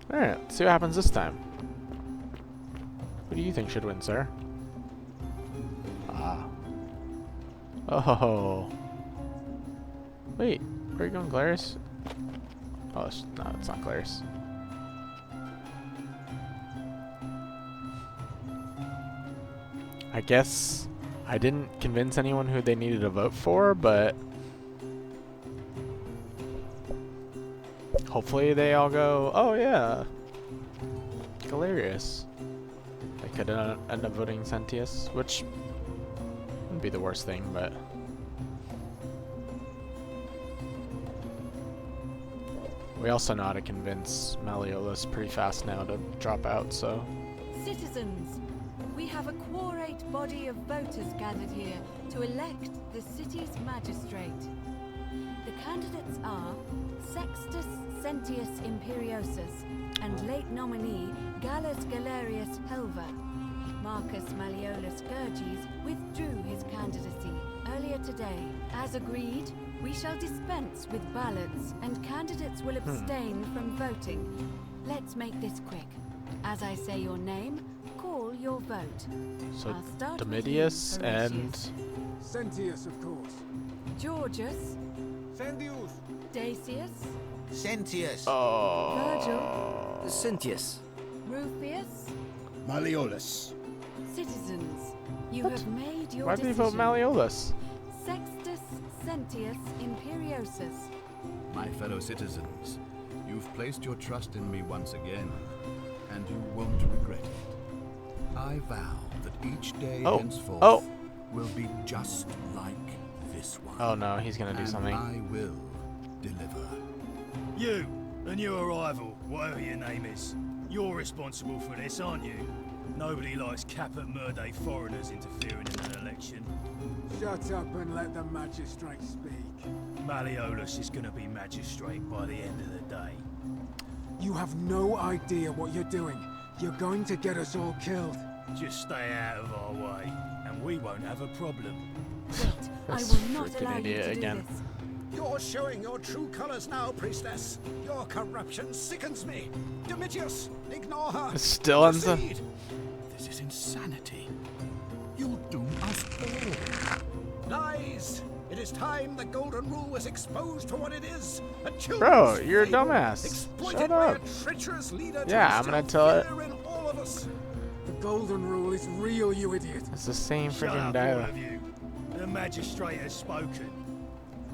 Alright, let's see what happens this time. Who do you think should win, sir? Ah. Oh. Wait, where are you going, Galerius? Oh, it's not Galerius. I guess I didn't convince anyone who they needed to vote for, but hopefully they all go, oh yeah, Galerius. They could end up voting Sentius, which wouldn't be the worst thing, but... We also know how to convince Malleolus pretty fast now to drop out, so... Citizens, we have a quorate body of voters gathered here to elect the city's magistrate. The candidates are Sextus Sentius Imperiosus and late nominee Gallus Galerius Helver. Marcus Malleolus Gurges withdrew his candidacy earlier today. As agreed, we shall dispense with ballots and candidates will abstain from voting. Let's make this quick. As I say your name, call your vote. So I'll start with Domitius you, and... Sentius, of course. Georgius. Sentius. Dacius. Sentius. Oh. Virgil. Sentius. Rufius. Malleolus. Citizens, you have made your Why did he decision. vote Malleolus? Sextus Sentius Imperiosus. My fellow citizens, you've placed your trust in me once again, and you won't regret it. I vow that each day henceforth will be just like this one. Oh no, he's gonna do and something. I will deliver. You and your rival, whatever your name is, you're responsible for this, aren't you? Nobody likes Caput Murday foreigners interfering in an election. Shut up and let the magistrate speak. Malleolus is going to be magistrate by the end of the day. You have no idea what you're doing. You're going to get us all killed. Just stay out of our way, and we won't have a problem. Wait, I will not freaking allow you idiot to do again. this. You're showing your true colors now, priestess. Your corruption sickens me. Domitius, ignore her. Still on the... Proceed. This is insanity. You'll doom us all. Lies. It is time the Golden Rule was exposed for what it is. A children's Bro, you're a fable, dumbass. exploited Shut by up. a treacherous leader Yeah, to I'm gonna instill tell it. fear in all of us. The Golden Rule is real, you idiot. It's the same Shut freaking up, all dialogue. of you. The magistrate has spoken.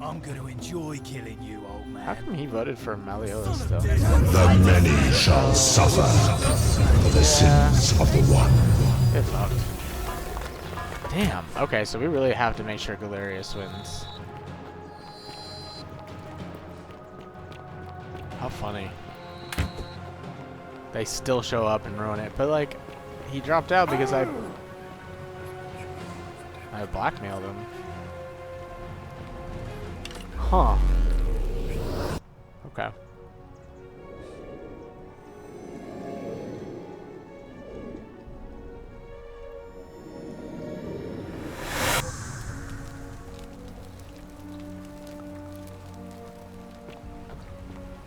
I'm going to enjoy killing you, old man. How come he voted for Malleolus though? The many shall suffer for the sins of the one. Get fucked. Damn. Okay, so we really have to make sure Galerius wins. How funny. They still show up and ruin it, but like, he dropped out because I blackmailed him. Huh. Okay.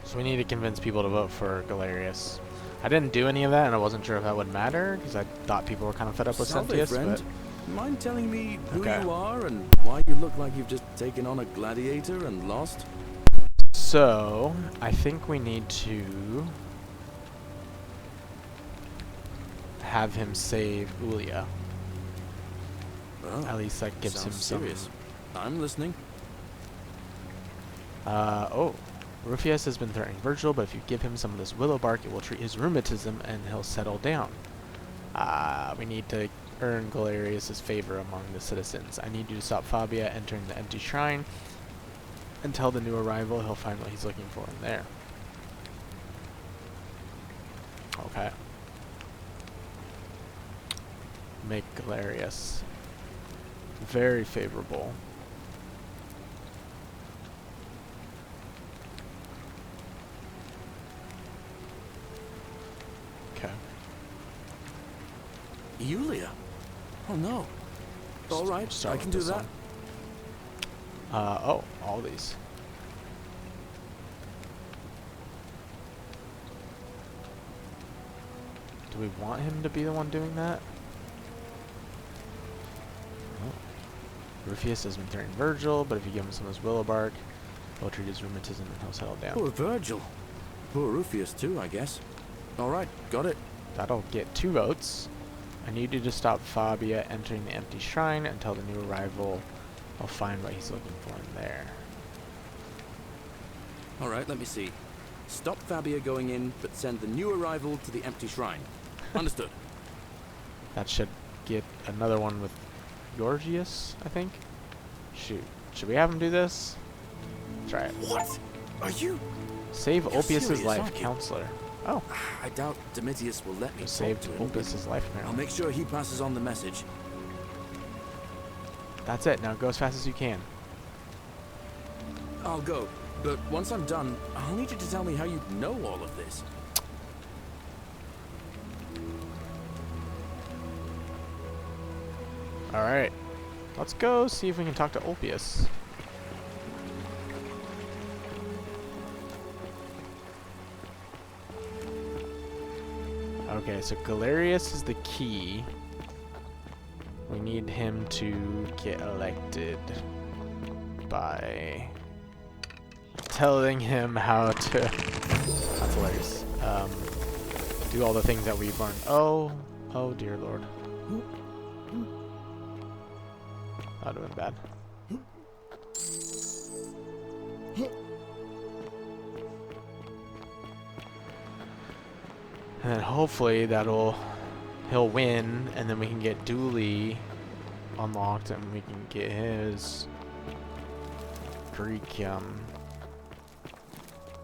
So we need to convince people to vote for Galerius. I didn't do any of that, and I wasn't sure if that would matter, because I thought people were kind of fed up with Salve, Sentius, friend. but... Mind telling me who Okay. you are and why you look like you've just taken on a gladiator and lost? So, I think we need to have him save Ulia. Oh, At least that gives him sounds some... serious. I'm listening. Rufius has been threatening Virgil, but if you give him some of this willow bark, it will treat his rheumatism and he'll settle down. We need to earn Galerius' favor among the citizens. I need you to stop Fabia entering the empty shrine and tell the new arrival he'll find what he's looking for in there. Okay. Make Galerius very favorable. Okay. Yulia? Oh no. All right, Start I with can do this that. Oh, all these. Do we want him to be the one doing that? Oh. Rufius has been threatening Virgil, but if you give him some of his willow bark, he'll treat his rheumatism and he'll settle down. Poor Virgil. Poor Rufius too, I guess. All right, got it. That'll get 2 votes. I need you to stop Fabia entering the empty shrine until the new arrival will find what he's looking for in there. All right, let me see. Stop Fabia going in, but send the new arrival to the empty shrine. Understood. That should get another one with Gorgias, I think. Shoot. Should we have him do this? Try it. What? Are you? Save You're Ulpius's serious, life, aren't you? Counselor. Oh. I doubt Domitius will let me talk Saved to him. but Ulpius's life, I'll apparently. make sure he passes on the message. That's it. Now go as fast as you can. I'll go, but once I'm done, I'll need you to tell me how you know all of this. Alright. Let's go see if we can talk to Ulpius. Okay, so Galerius is the key. We need him to get elected by telling him how to... That's hilarious. Do all the things that we've learned. Oh dear lord. That would have been bad. And then hopefully he'll win, and then we can get Dooley unlocked, and we can get his Greek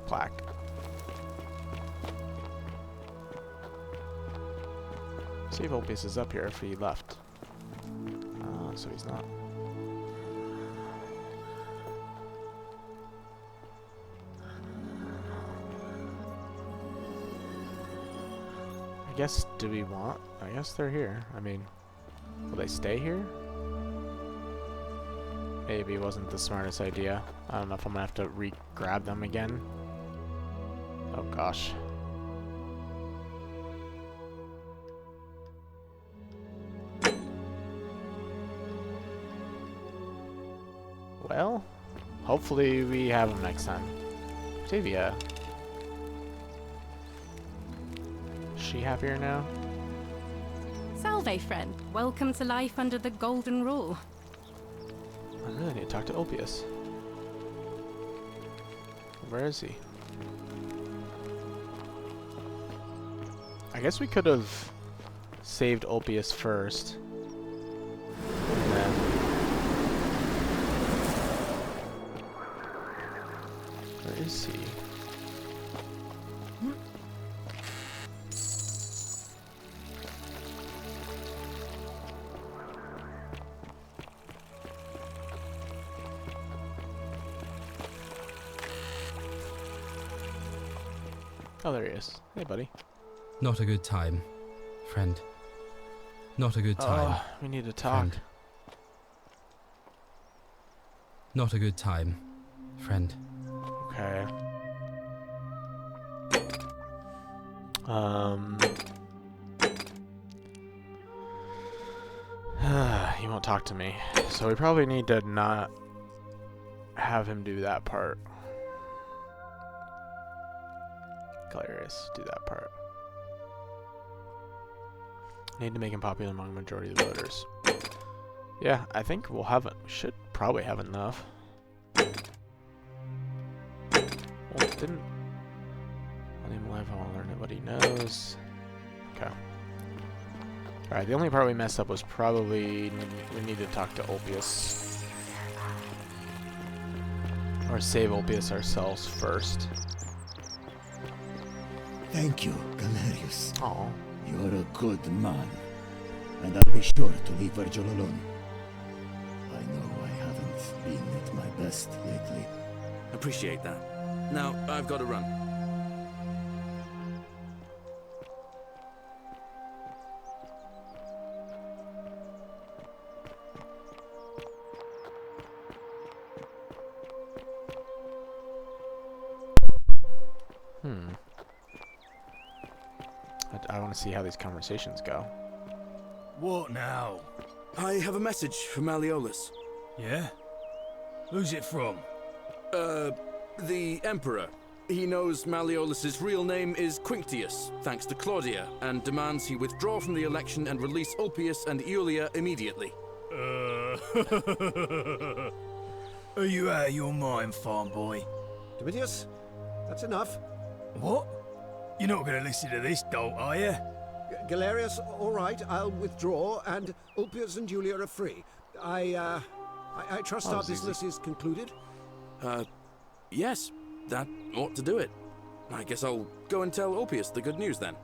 plaque. See if Ulpius is up here if he left. So he's not. I guess, do we want? I guess they're here. I mean, will they stay here? Maybe it wasn't the smartest idea. I don't know if I'm gonna have to re-grab them again. Oh gosh. Well, hopefully we have them next time. Octavia. Is she happier now? Salve, friend. Welcome to life under the Golden Rule. I really need to talk to Ulpius. Where is he? I guess we could have saved Ulpius first. And then... Where is he? Oh, there he is. Hey, buddy. Not a good time, friend. Not a good time. Oh, we need to talk. Friend. Not a good time, friend. Okay. He won't talk to me. So we probably need to not have him do that part. Galerius, do that part. Need to make him popular among the majority of the voters. Yeah, I think we'll have it. We should probably have enough. Well, didn't... Let him live, I want to learn what he knows. Okay. Alright, the only part we messed up was probably we need to talk to Ulpius. Or save Ulpius ourselves first. Thank you, Galerius. Aw. You're a good man, and I'll be sure to leave Virgil alone. I know I haven't been at my best lately. Appreciate that. Now, I've got to run. I want to see how these conversations go. What now? I have a message from Malleolus. Yeah? Who's it from? The Emperor. He knows Malleolus's real name is Quinctius, thanks to Claudia, and demands he withdraw from the election and release Ulpius and Iulia immediately. Are you out of your mind, farm boy? Domitius, that's enough. What? You're not going to listen to this dolt, are you? Galerius, all right, I'll withdraw, and Ulpius and Julia are free. I trust our business is concluded? Yes, that ought to do it. I guess I'll go and tell Ulpius the good news then.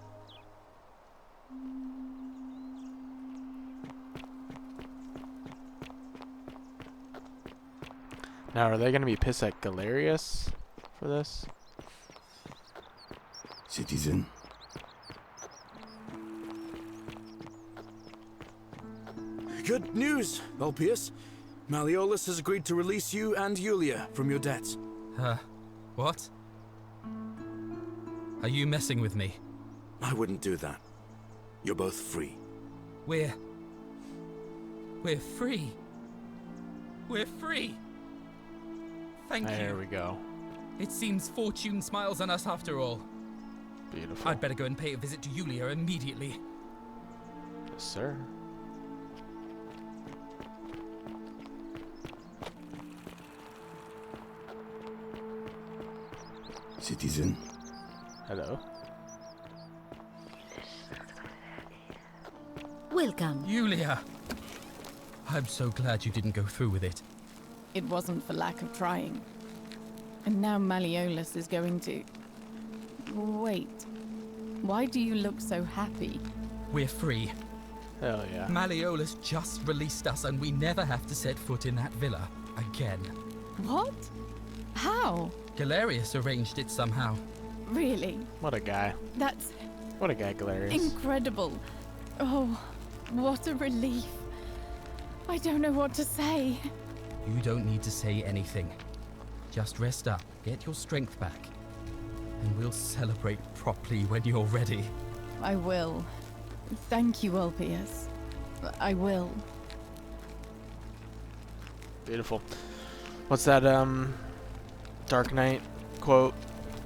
Now, are they going to be pissed at Galerius for this? Citizen. Good news, Ulpius. Malleolus has agreed to release you and Julia from your debts. What? Are you messing with me? I wouldn't do that. You're both free. We're free. We're free. Thank you. There we go. It seems fortune smiles on us after all. Beautiful. I'd better go and pay a visit to Julia immediately. Yes, sir. Citizen. Hello. Welcome. Julia! I'm so glad you didn't go through with it. It wasn't for lack of trying. And now Malleolus is going to... Wait. Why do you look so happy? We're free. Hell yeah. Malleolus just released us and we never have to set foot in that villa again. What? How? Galerius arranged it somehow. Really? What a guy. That's What a guy, Galerius. incredible. Oh, what a relief. I don't know what to say. You don't need to say anything. Just rest up, get your strength back, and we'll celebrate properly when you're ready. I will. Thank you, Ulpius. I will. Beautiful. What's that, Dark Knight quote?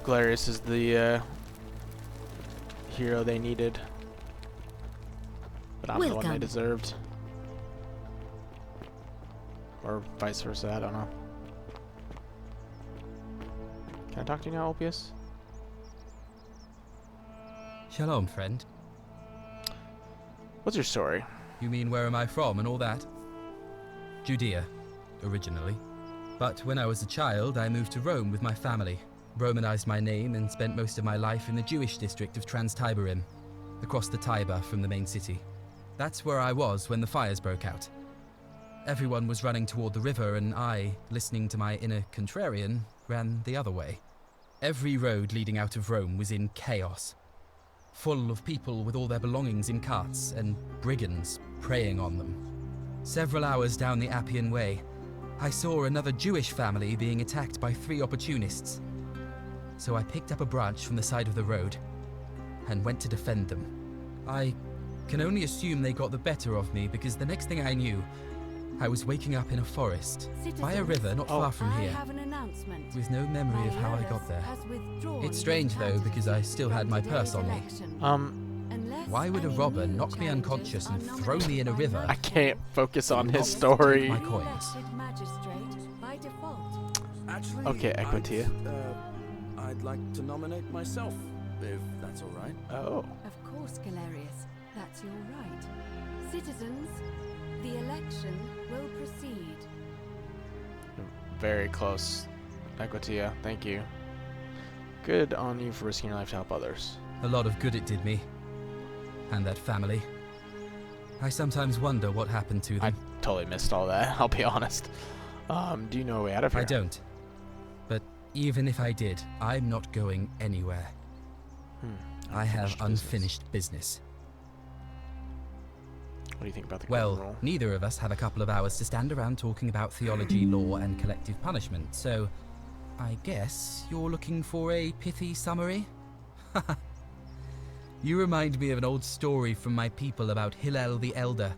Galerius is the, hero they needed. But I'm the one they deserved. Or vice versa, I don't know. Can I talk to you now, Ulpius? Shalom, friend. What's your story? You mean where am I from and all that? Judea, originally. But when I was a child, I moved to Rome with my family, Romanized my name and spent most of my life in the Jewish district of Trans-Tiberim, across the Tiber from the main city. That's where I was when the fires broke out. Everyone was running toward the river and I, listening to my inner contrarian, ran the other way. Every road leading out of Rome was in chaos, full of people with all their belongings in carts and brigands preying on them. Several hours down the Appian Way, I saw another Jewish family being attacked by 3 opportunists. So I picked up a branch from the side of the road and went to defend them. I can only assume they got the better of me because the next thing I knew, I was waking up in a forest, by a river not far from here, with no memory of how I got there. It's strange though, because I still had my purse on me. Why would a robber knock me unconscious and throw me in a river? I can't focus on his story. My coins. Actually, Okay, Equitia. I'd like to nominate myself, if that's all right. Oh. Of course, Galerius. That's your right. Citizens, the election will proceed. Very close, Equitia. Thank you. Good on you for risking your life to help others. A lot of good it did me. And that family. I sometimes wonder what happened to them. I totally missed all that, I'll be honest. Do you know a way out of here? I don't. But even if I did, I'm not going anywhere. I have unfinished business. What do you think about the Well, golden rule? neither of us have a couple of hours to stand around talking about theology, law, and collective punishment, so I guess you're looking for a pithy summary? You remind me of an old story from my people about Hillel the Elder.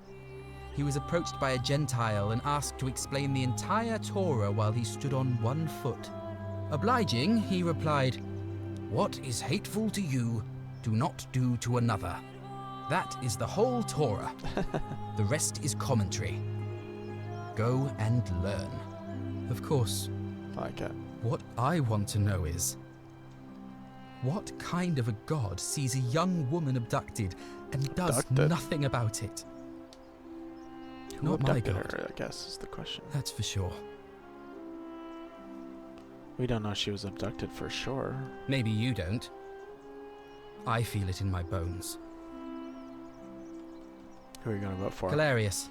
He was approached by a Gentile and asked to explain the entire Torah while he stood on one foot. Obliging, he replied, "What is hateful to you, do not do to another. That is the whole Torah. The rest is commentary. Go and learn." Of course. I like it. What I want to know is, What kind of a god sees a young woman abducted and does nothing about it? Who Not my abducted god. her, I guess, is the question. That's for sure. We don't know she was abducted for sure. Maybe you don't. I feel it in my bones. Who are you going to vote for? Galerius.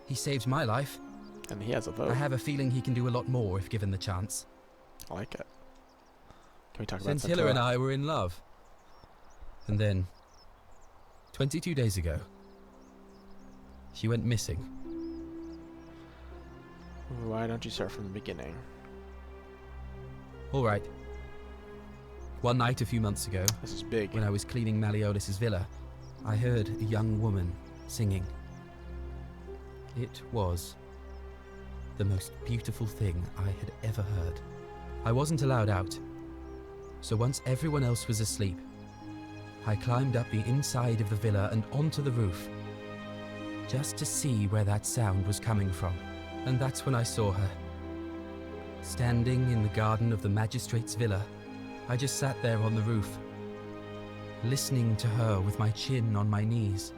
He saved my life. And he has a vote. I have a feeling he can do a lot more if given the chance. I like it. Can we talk about Scintilla and I were in love. And then, 22 days ago, she went missing. Why don't you start from the beginning? All right. One night a few months ago, this is big. When I was cleaning Malleolus' villa, I heard a young woman singing. It was the most beautiful thing I had ever heard. I wasn't allowed out, so once everyone else was asleep, I climbed up the inside of the villa and onto the roof, just to see where that sound was coming from. And that's when I saw her. Standing in the garden of the magistrate's villa, I just sat there on the roof, listening to her with my chin on my knees.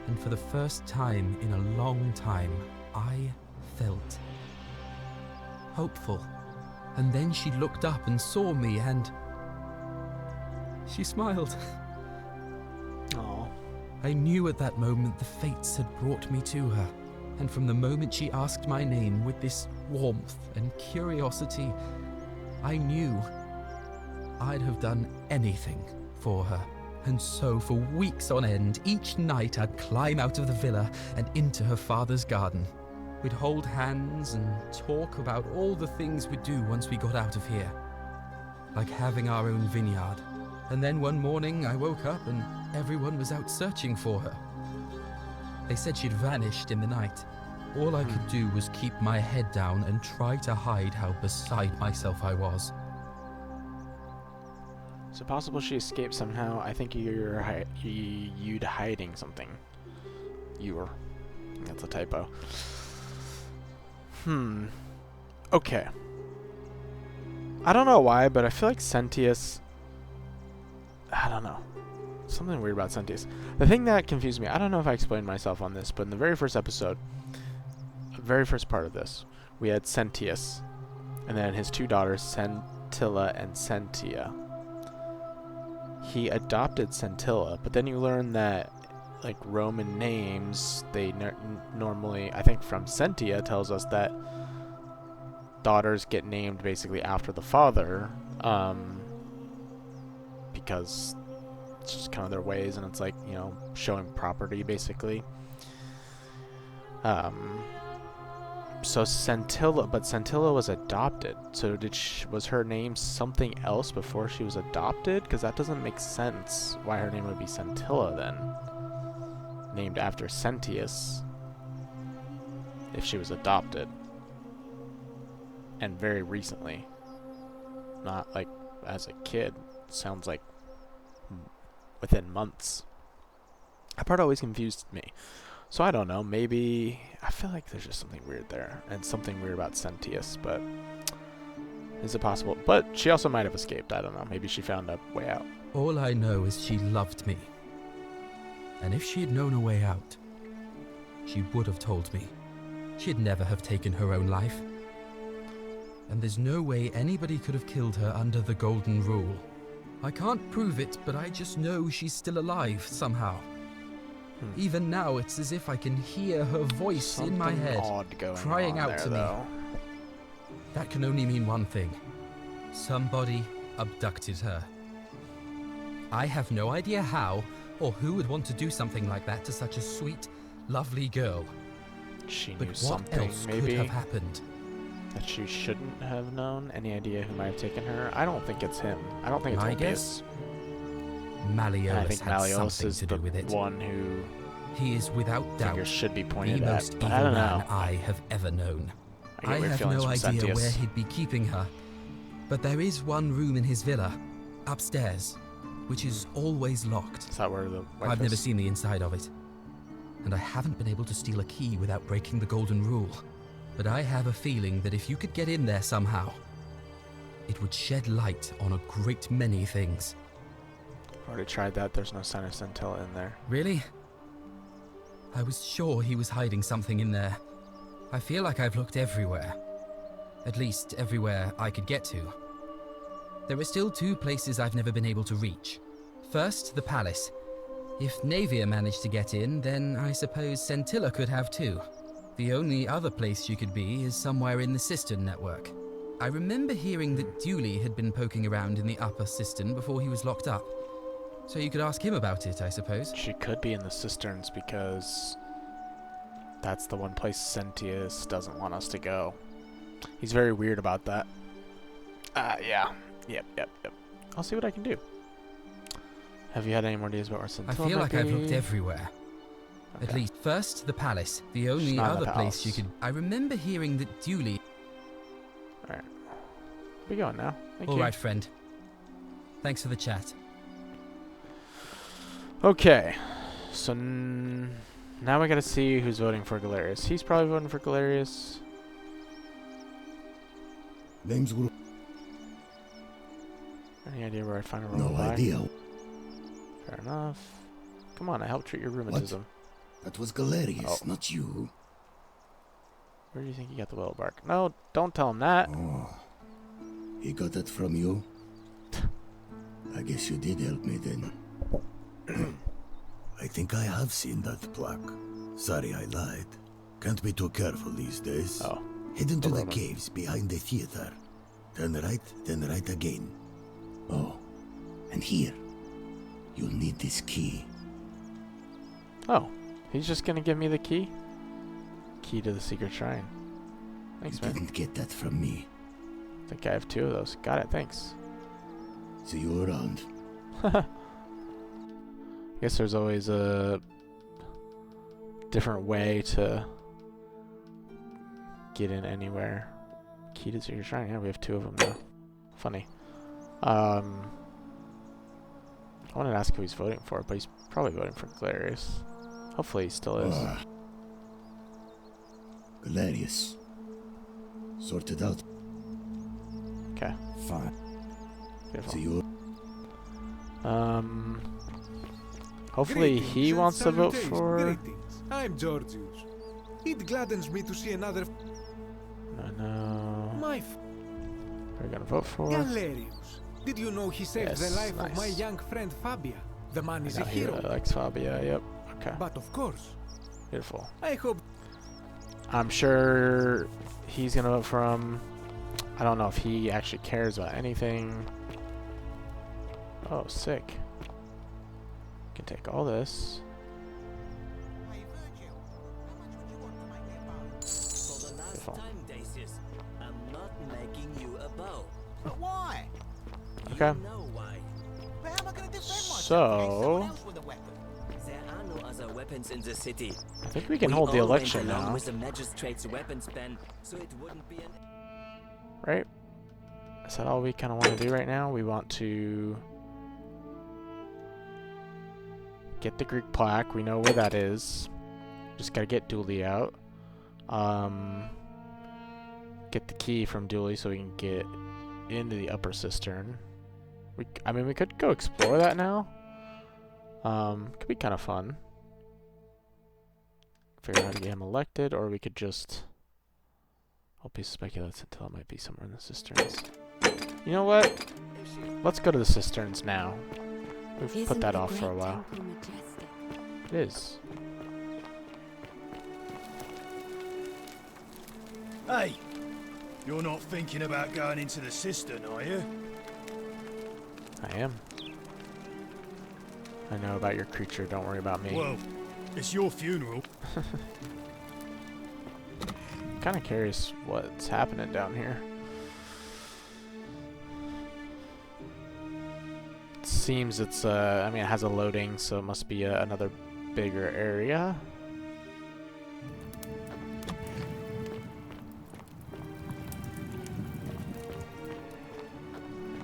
And for the first time in a long time, I felt hopeful. And then she looked up and saw me and she smiled. Aww. I knew at that moment the fates had brought me to her. And from the moment she asked my name with this warmth and curiosity, I knew I'd have done anything for her. And so for weeks on end, each night I'd climb out of the villa and into her father's garden. We'd hold hands and talk about all the things we'd do once we got out of here. Like having our own vineyard. And then one morning I woke up and everyone was out searching for her. They said she'd vanished in the night. All I could do was keep my head down and try to hide how beside myself I was. Is it possible she escaped somehow? I think you'd hiding something. You were. That's a typo. Okay. I don't know why, but I feel like Sentius... I don't know. Something weird about Sentius. The thing that confused me, I don't know if I explained myself on this, but in the very first episode, very first part of this, we had Sentius, and then his two daughters, Scintilla and Sentia. He adopted Scintilla, but then you learn that, like, Roman names, they normally, I think from Sentia, tells us that daughters get named basically after the father, because it's just kind of their ways, and it's like, you know, showing property basically. So Scintilla, but Scintilla was adopted. So was her name something else before she was adopted? Because that doesn't make sense. Why her name would be Scintilla then, named after Sentius, if she was adopted, and very recently, not like as a kid. Sounds like within months. That part always confused me. So I don't know, maybe... I feel like there's just something weird there, and something weird about Sentius, but... Is it possible? But she also might have escaped, I don't know. Maybe she found a way out. All I know is she loved me. And if she had known a way out, she would have told me. She'd never have taken her own life. And there's no way anybody could have killed her under the Golden Rule. I can't prove it, but I just know she's still alive somehow. Even now, it's as if I can hear her voice in my head, crying out to me. That can only mean one thing. Somebody abducted her. I have no idea how, or who would want to do something like that to such a sweet, lovely girl. She knew but what something, else maybe, could have happened? That she shouldn't have known? Any idea who might have taken her? I don't think it's him. I don't think it's My Olpius. guess? Malleolus I think had Malleolus something is to do with it. one who he is without doubt fingers should be the pointed most at, but evil I don't man know. I have ever known. I get weird have feelings no from idea Sentius. where he'd be keeping her, but there is one room in his villa, upstairs, which is always locked. Is that where the wife I've never is? seen the inside of it, and I haven't been able to steal a key without breaking the Golden Rule. But I have a feeling that if you could get in there somehow, it would shed light on a great many things. Already tried that. There's no sign of Centilla in there. Really? I was sure he was hiding something in there. I feel like I've looked everywhere. At least everywhere I could get to. There are still 2 places I've never been able to reach. First, the palace. If Navia managed to get in, then I suppose Centilla could have too. The only other place she could be is somewhere in the Cistern network. I remember hearing that Dooley had been poking around in the upper Cistern before he was locked up. So you could ask him about it, I suppose. She could be in the cisterns because that's the one place Sentius doesn't want us to go. He's very weird about that. Yeah. Yep. I'll see what I can do. Have you had any more ideas about where Centilla I feel like might I've be? looked everywhere. Okay. At least first, the palace. The only not in the other place you palace. could... I remember hearing that Dooley... Alright. We going now. Thank you. Alright, friend. Thanks for the chat. Okay. So now we gotta see who's voting for Galerius. He's probably voting for Galerius. Name's Guru. Any idea where I'd find a No robot? idea. Fair enough. Come on, I helped treat your rheumatism. That was Galerius, Oh. not you. Where do you think you got the willow bark? No, don't tell him that. Oh. He got that from you? I guess you did help me then. I think I have seen that plaque. Sorry I lied. Can't be too careful these days. Oh. Head into the Roman. caves behind the theater. Turn right, then right again. Oh, and here. You'll need this key. Oh, he's just gonna give me the key? Key to the secret shrine. Thanks, You man. didn't get that from me. I think I have 2 of those. Got it, thanks. See you around. I guess there's always a different way to get in anywhere. Key to secret shrine. Yeah, we have 2 of them now. Funny. I wanted to ask who he's voting for, but he's probably voting for Galerius. Hopefully he still is. Galerius. Sorted out. Okay. Fine. Beautiful. See you. Hopefully Greetings he and wants to vote salutations. for... Greetings. I'm Georgius. It gladdens me to see another No. my We're gonna vote for... Galerius. Did you know he saved the Yes, life of my nice. young friend Fabia? The man is I a know he hero. really likes Fabia, yep. Okay. But of course, Beautiful. I hope I'm sure he's gonna vote for him. I don't know if he actually cares about anything. Oh, sick. Can take all this. For the last Beautiful. time, Dacius, I'm not making you a bow. But why? Okay. You know why. But how am I going to defend myself So- against someone else with a weapon? There are no other weapons in the city. I think we can We hold the all went election along now. with the magistrate's weapons ban, so it wouldn't be an... Right? Is that all we kind of want to do right now? We want to get the Greek plaque. We know where that is. Just gotta get Dooley out. Get the key from Dooley so we can get into the upper cistern. I mean, we could go explore that now. Could be kind of fun. Figure out how to get him elected, or we could just... I'll be speculating until it might be somewhere in the cisterns. You know what? Let's go to the cisterns now. We've put Isn't that the off for a great while. temple majestic? It is. Hey! You're not thinking about going into the cistern, are you? I am. I know about your creature, don't worry about me. Well, it's your funeral. Kind of curious what's happening down here. It seems it's, I mean, it has a loading, so it must be another bigger area.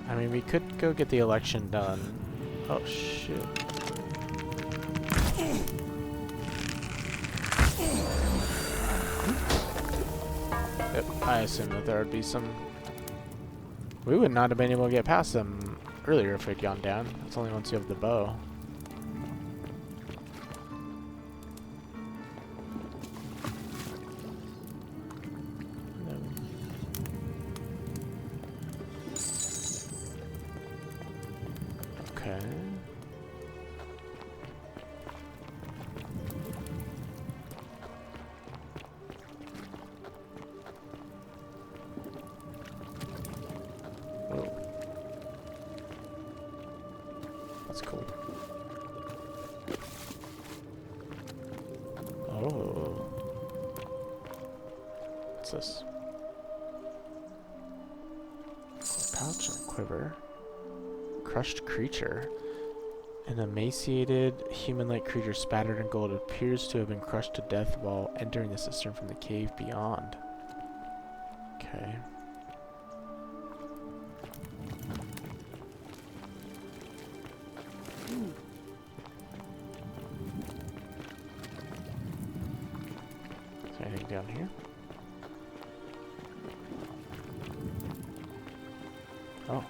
I mean, we could go get the election done. Oh, shit. Yep, I assume that there would be some We would not have been able to get past them earlier if we'd gone down. It's only once you have the bow. Okay. Whoa. That's cool. Oh. What's this? Pouch and quiver. Crushed creature. An emaciated, human-like creature spattered in gold appears to have been crushed to death while entering the cistern from the cave beyond. Okay. Is there anything down here? Oh.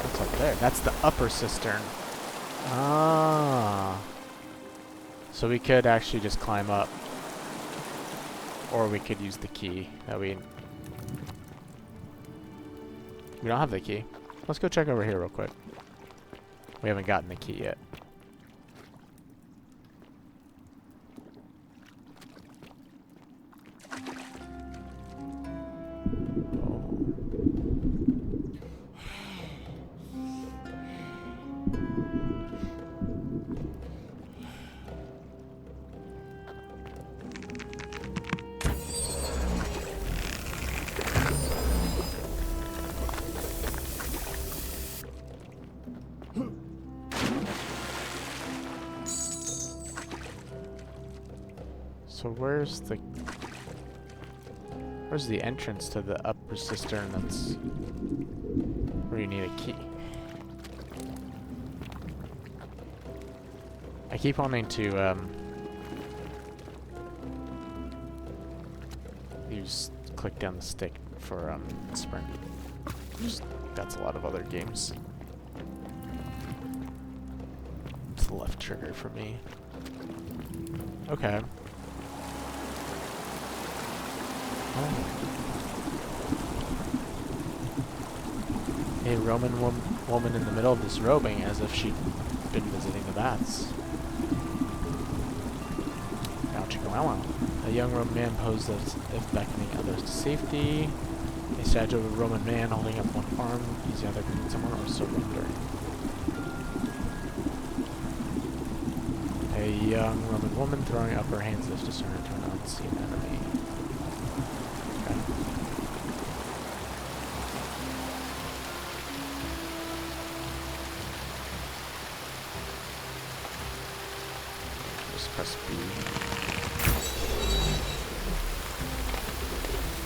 What's up there? That's the upper cistern. Ah. So we could actually just climb up. Or we could use the key that we don't have the key. Let's go check over here real quick. We haven't gotten the key yet. So where's the entrance to the upper cistern that's where you need a key? I keep wanting to use click down the stick for sprint. Just, that's a lot of other games. It's the left trigger for me. Okay. A Roman woman in the middle of disrobing as if she'd been visiting the baths. A young Roman man posed as if beckoning others to safety. A statue of a Roman man holding up one arm, he's either greeting someone or surrendering. A young Roman woman throwing up her hands as if to surrender to an unseen enemy. Okay. Just press B.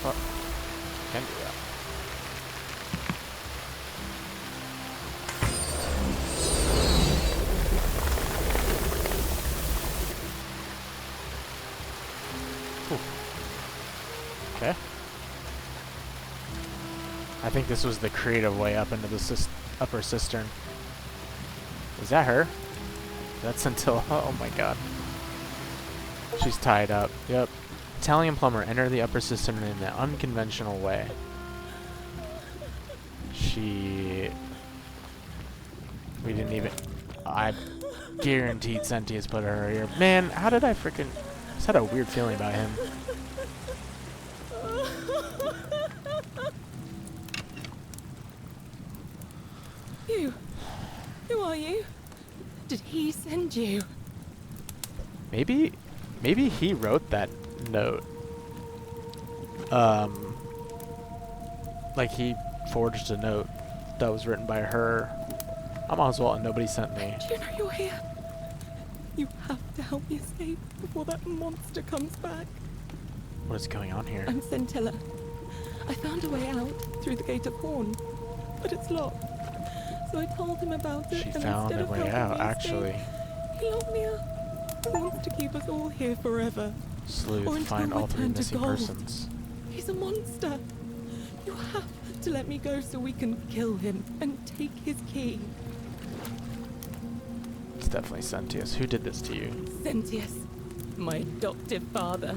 Oh, can do that. Okay. I think this was the creative way up into the upper cistern. Is that her? That's until... Oh my god. She's tied up. Yep. Italian plumber, enter the upper cistern in an unconventional way. We didn't even... I guaranteed Sentius put her here. Man, how did I freaking... I just had a weird feeling about him. You? Who are you? Did he send you? Maybe he wrote that note. Like he forged a note that was written by her. I'm Oswald and nobody sent me. Do you know you're here? You have to help me escape before that monster comes back. What is going on here? I'm Scintilla. I found a way out through the Gate of Horn, but it's locked. So I told him about it. She and found instead a of way helping out, me actually. escape, he locked me up. He wants to keep us all here forever. Sleuth, Or until find we all 3 turn to missing gold. persons. He's a monster. You have to let me go so we can kill him and take his key. It's definitely Sentius. Who did this to you? Sentius, my adoptive father.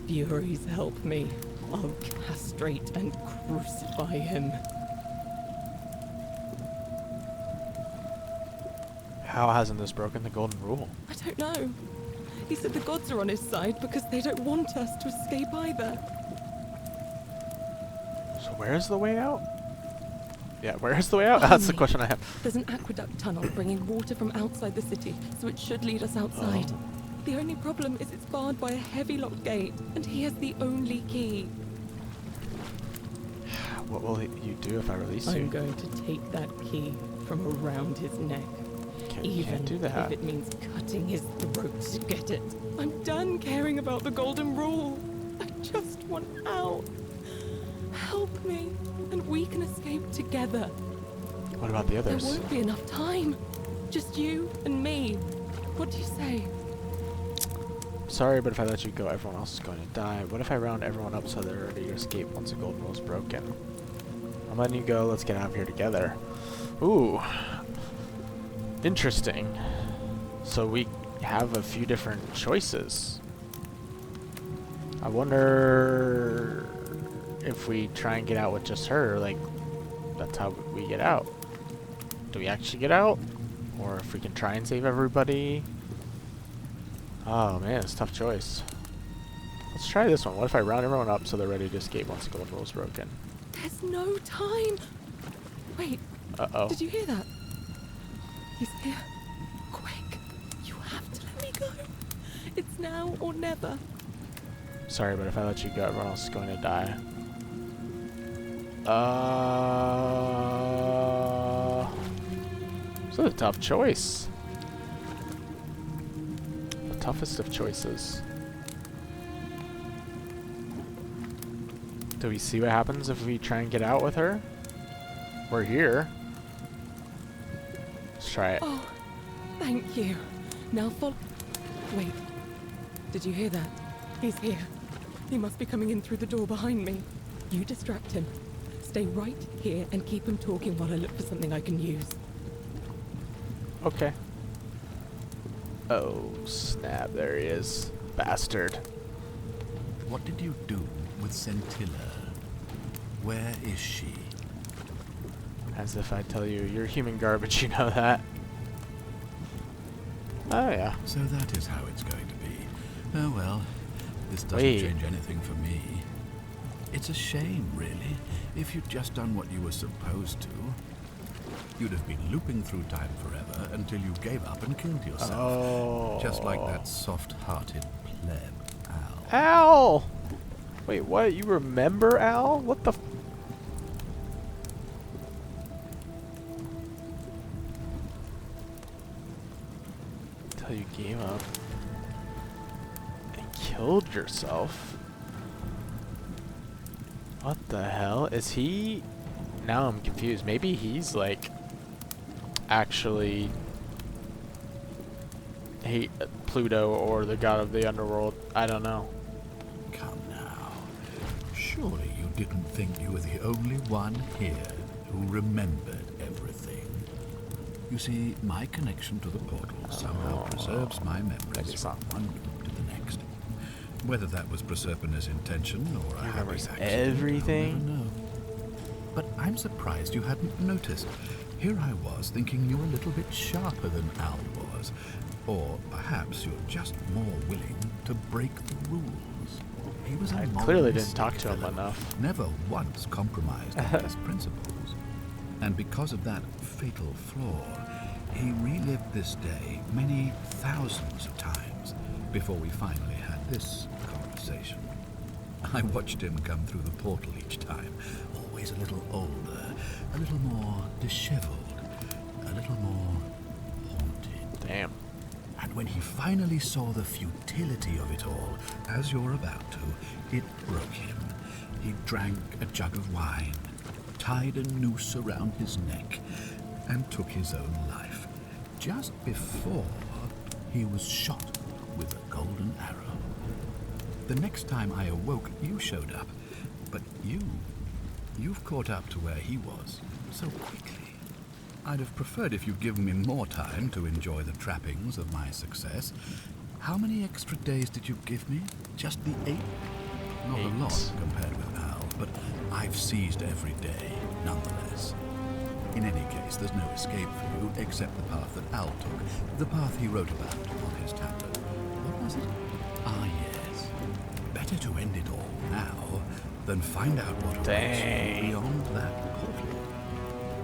Furies help me. I'll castrate and crucify him. How hasn't this broken the golden rule? I don't know. He said the gods are on his side because they don't want us to escape either. So where's the way out? Yeah, where's the way out? That's the question I have. There's an aqueduct tunnel bringing water from outside the city, so it should lead us outside. Oh. The only problem is it's barred by a heavy locked gate, and he has the only key. What will you do if I release you? I'm going to take that key from around his neck. Even do that. if it means cutting his throat to get it. I'm done caring about the golden rule. I just want out. Help me, and we can escape together. What about the others? There won't be enough time. Just you and me. What do you say? Sorry, but if I let you go, everyone else is going to die. What if I round everyone up so they're ready to escape once the golden rule is broken? I'm letting you go. Let's get out of here together. Ooh. Interesting. So we have a few different choices. I wonder if we try and get out with just her, like, that's how we get out. Do we actually get out? Or if we can try and save everybody? Oh man, it's a tough choice. Let's try this one. What if I round everyone up so they're ready to escape once the golden rule is broken? There's no time. Wait. Uh-oh. Did you hear that? He's here. Quick. You have to let me go. It's now or never. Sorry, but if I let you go, everyone else is going to die. This is a tough choice. The toughest of choices. Do we see what happens if we try and get out with her? We're here. Let's try it. Oh, thank you. Now follow. Wait. Did you hear that? He's here. He must be coming in through the door behind me. You distract him. Stay right here and keep him talking while I look for something I can use. Okay. Oh, snap. There he is. Bastard. What did you do with Scintilla? Where is she? As if I tell you, you're human garbage, you know that. Oh, yeah. So that is how it's going to be. Oh well, this doesn't Wait. change anything for me. It's a shame, really. If you'd just done what you were supposed to, you'd have been looping through time forever until you gave up and killed yourself. Oh. Just like that soft-hearted pleb, Al. Al! Wait, what? You remember Al? What the f— Until you gave up and killed yourself? What the hell? Is he— now I'm confused. Maybe he's like actually hate Pluto or the god of the underworld. I don't know. Come now. Surely you didn't think you were the only one here who remembered everything. You see, my connection to the portal somehow preserves my memories from one loop to the next. Whether that was Proserpina's intention or a happy accident, everything? I'll never know. But I'm surprised you hadn't noticed. Here I was thinking you were a little bit sharper than Al was. Or perhaps you're just more willing to break the rules. He was a I morally clearly didn't sick talk to him fellow, enough. Never once compromised on his principles. And because of that fatal flaw, he relived this day many thousands of times before we finally had this conversation. I watched him come through the portal each time, always a little older, a little more disheveled, a little more haunted. Damn. And when he finally saw the futility of it all, as you're about to, it broke him. He drank a jug of wine, tied a noose around his neck, and took his own life. Just before he was shot with a golden arrow. The next time I awoke, you showed up. But you've caught up to where he was so quickly. I'd have preferred if you'd given me more time to enjoy the trappings of my success. How many extra days did you give me? Just the 8? Not a lot compared with Al, but I've seized every day, nonetheless. In any case, there's no escape for you except the path that Al took, the path he wrote about on his tablet. What was it? Ah, yes. Better to end it all now than find out what awaits beyond that portal.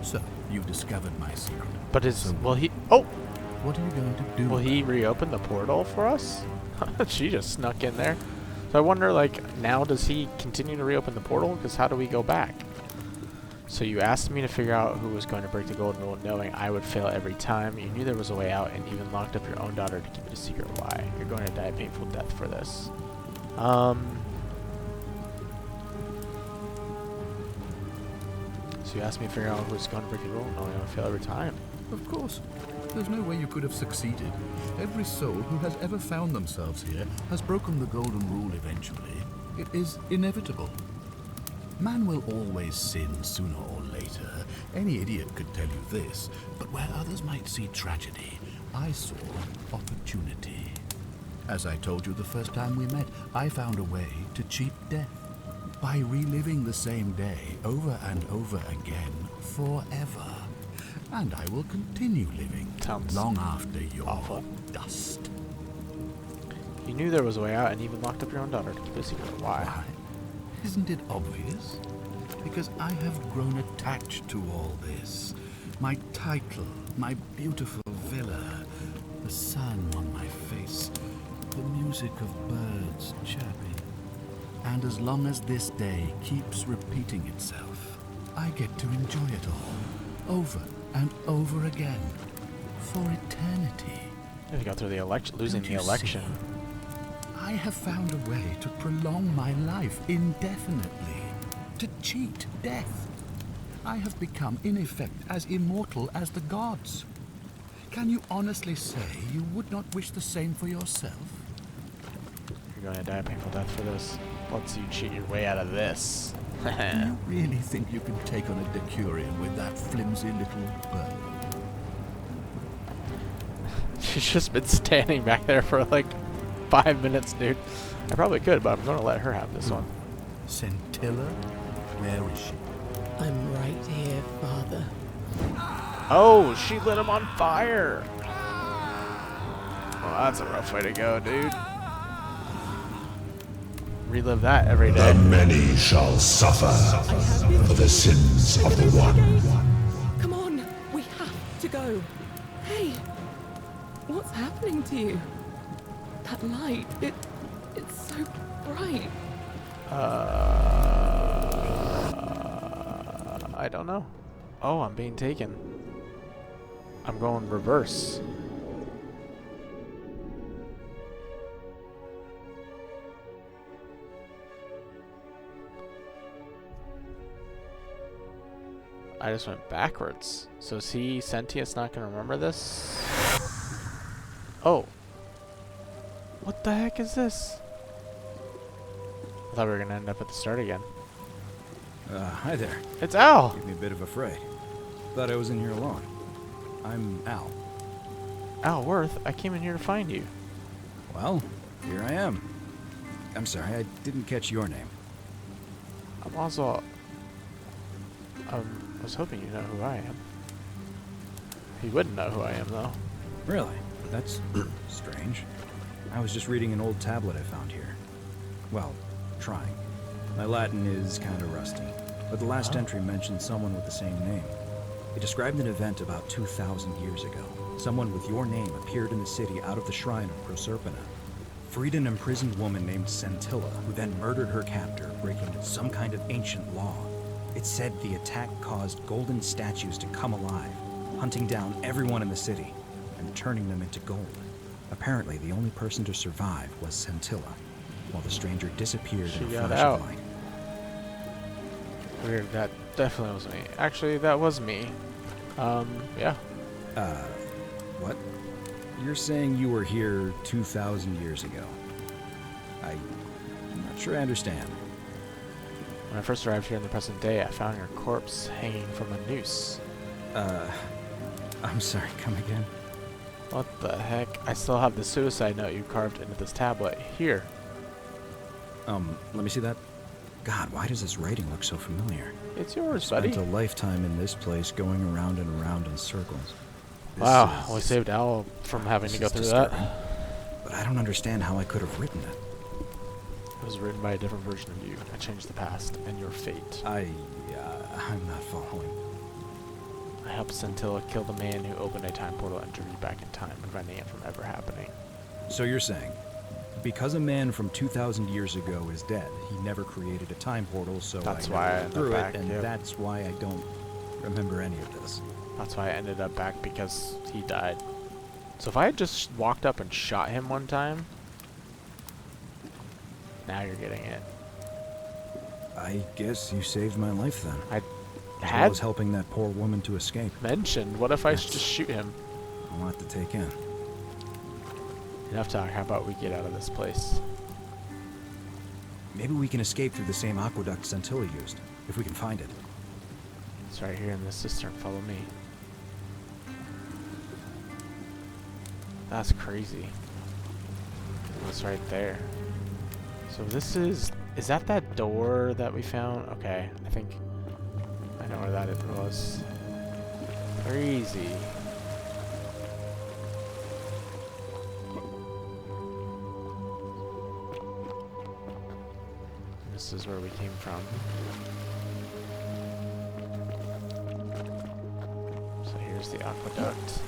So, you've discovered my secret. But will he... Oh! What are you going to do? Will he reopen the portal for us? She just snuck in there. So I wonder, like, now does he continue to reopen the portal? Because how do we go back? So you asked me to figure out who was going to break the golden rule, knowing I would fail every time. You knew there was a way out and even locked up your own daughter to keep it a secret. Why? You're going to die a painful death for this. So you asked me to figure out who was going to break the rule, knowing I would fail every time. Of course. There's no way you could have succeeded. Every soul who has ever found themselves here has broken the golden rule eventually. It is inevitable. Man will always sin sooner or later. Any idiot could tell you this. But where others might see tragedy, I saw opportunity. As I told you the first time we met, I found a way to cheat death. By reliving the same day over and over again forever. And I will continue living long after your dust. You knew there was a way out and even locked up your own daughter to keep it a secret. Why? Isn't it obvious? Because I have grown attached to all this. My title, my beautiful villa, the sun on my face, the music of birds chirping. And as long as this day keeps repeating itself, I get to enjoy it all, over and over again, for eternity. You got through the election, losing the election. I have found a way to prolong my life indefinitely, to cheat death. I have become, in effect, as immortal as the gods. Can you honestly say you would not wish the same for yourself? You're going to die a painful death for this. Let's see you cheat your way out of this. Do you really think you can take on a Decurion with that flimsy little bird? She's just been standing back there for like 5 minutes, dude. I probably could, but I'm going to let her have this one. Scintilla? Where is she? I'm right here, Father. Oh, she lit him on fire. Well, that's a rough way to go, dude. Relive that every day. The many shall suffer for the sins of the one. Come on, we have to go. Hey, what's happening to you? That light, it's so bright. I don't know. Oh, I'm being taken. I'm going reverse. I just went backwards. So see, Sentient's not going to remember this? Oh. What the heck is this? I thought we were going to end up at the start again. Hi there. It's Al! Gave me a bit of a fright. Thought I was in here alone. I'm Al. Al Worth, I came in here to find you. Well, here I am. I'm sorry, I didn't catch your name. I'm Oswald. I was hoping you know who I am. He wouldn't know who I am, though. Really? That's strange. I was just reading an old tablet I found here. Well, trying. My Latin is kind of rusty, but the last entry mentioned someone with the same name. It described an event about 2,000 years ago. Someone with your name appeared in the city out of the shrine of Proserpina. Freed an imprisoned woman named Scintilla, who then murdered her captor, breaking some kind of ancient law. It said the attack caused golden statues to come alive, hunting down everyone in the city and turning them into gold. Apparently, the only person to survive was Scintilla, while the stranger disappeared in a flash of light. Weird, that definitely was me. Actually, that was me. Yeah. What? you're saying you were here 2,000 years ago. I'm not sure I understand. When I first arrived here in the present day, I found your corpse hanging from a noose. I'm sorry, come again? What the heck? I still have the suicide note you carved into this tablet. Here. Let me see that. God, why does this writing look so familiar? It's yours, I buddy. spent a lifetime in this place going around and around in circles. Wow, we saved Al from having to go through that. But I don't understand how I could have written it. It was written by a different version of you. I changed the past and your fate. I'm not following. I helped Scintilla kill the man who opened a time portal and drew you back in time, preventing it from ever happening. So you're saying, because a man from 2,000 years ago is dead, he never created a time portal, so that's I why I never ended through up back, it, and yep. that's why I don't remember any of this. That's why I ended up back, because he died. So if I had just walked up and shot him one time, now you're getting it. I guess you saved my life then. I as had well as helping that poor woman to escape. mentioned. What if I just shoot him? A lot to take in. Enough talk. How about we get out of this place? Maybe we can escape through the same aqueduct Scintilla used, if we can find it. It's right here in this cistern. Follow me. That's crazy. It's right there. So this is that door that we found? Okay, I think I know where that was. Crazy. This is where we came from. So here's the aqueduct.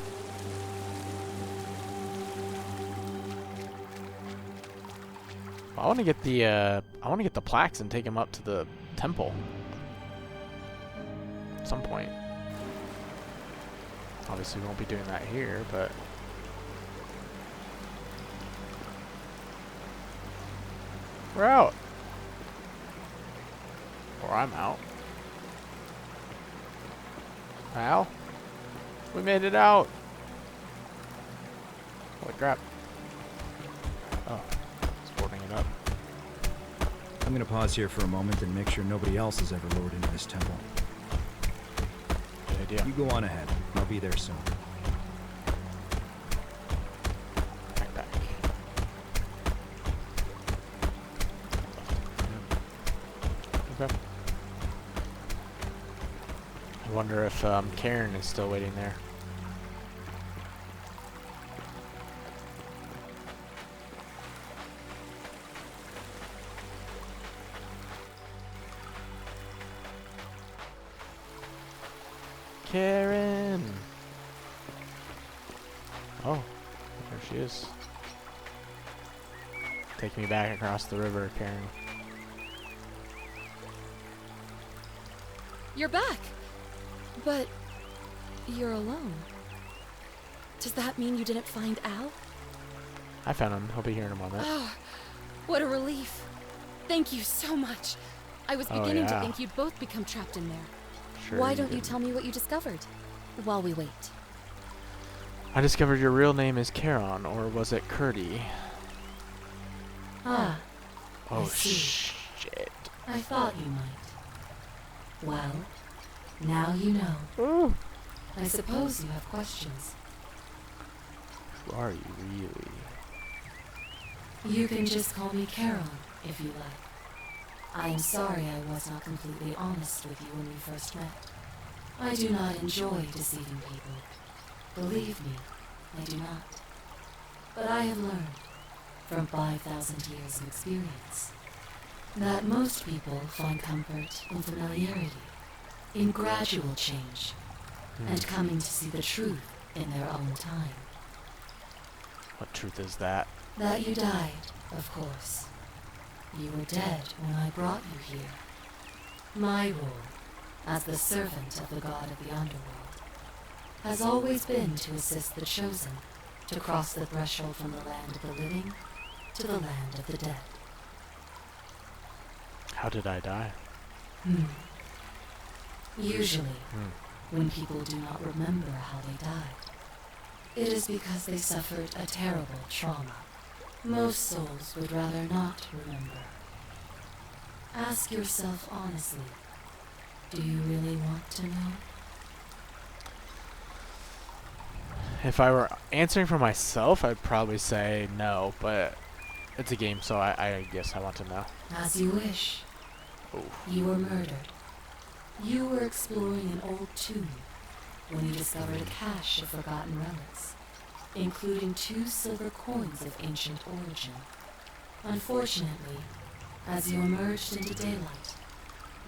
I want to get the plaques and take them up to the temple at some point. Obviously, we won't be doing that here, but we're out. Or I'm out. Al, we made it out. Holy crap! Oh. Up. I'm gonna pause here for a moment and make sure nobody else is ever lured into this temple. Good idea. You go on ahead. I'll be there soon. Backpack. Okay. I wonder if Karen is still waiting there. Karen! Oh, there she is. Take me back across the river, Karen. You're back! But you're alone. Does that mean you didn't find Al? I found him. He'll be here in a moment. Oh, what a relief. Thank you so much. I was beginning to think you'd both become trapped in there. Sure. Why don't you tell me what you discovered while we wait? I discovered your real name is Charon, or was it Curdy? Ah. Oh, I see. shit. I thought you might. Well, now you know. Ooh. I suppose you have questions. Who are you, really? You can just call me Charon, if you like. I am sorry I was not completely honest with you when we first met. I do not enjoy deceiving people. Believe me, I do not. But I have learned, from 5,000 years of experience, that most people find comfort in familiarity, in gradual change, and coming to see the truth in their own time. What truth is that? That you died, of course. You were dead when I brought you here. My role, as the servant of the god of the underworld, has always been to assist the chosen to cross the threshold from the land of the living to the land of the dead. How did I die? Usually, when people do not remember how they died, It is because they suffered a terrible trauma. Most souls would rather not remember. Ask yourself honestly, do you really want to know? If I were answering for myself, I'd probably say no, but it's a game, so I guess I want to know. As you wish. Ooh. You were murdered. You were exploring an old tomb when you discovered a cache of forgotten relics, including 2 silver coins of ancient origin. Unfortunately, as you emerged into daylight,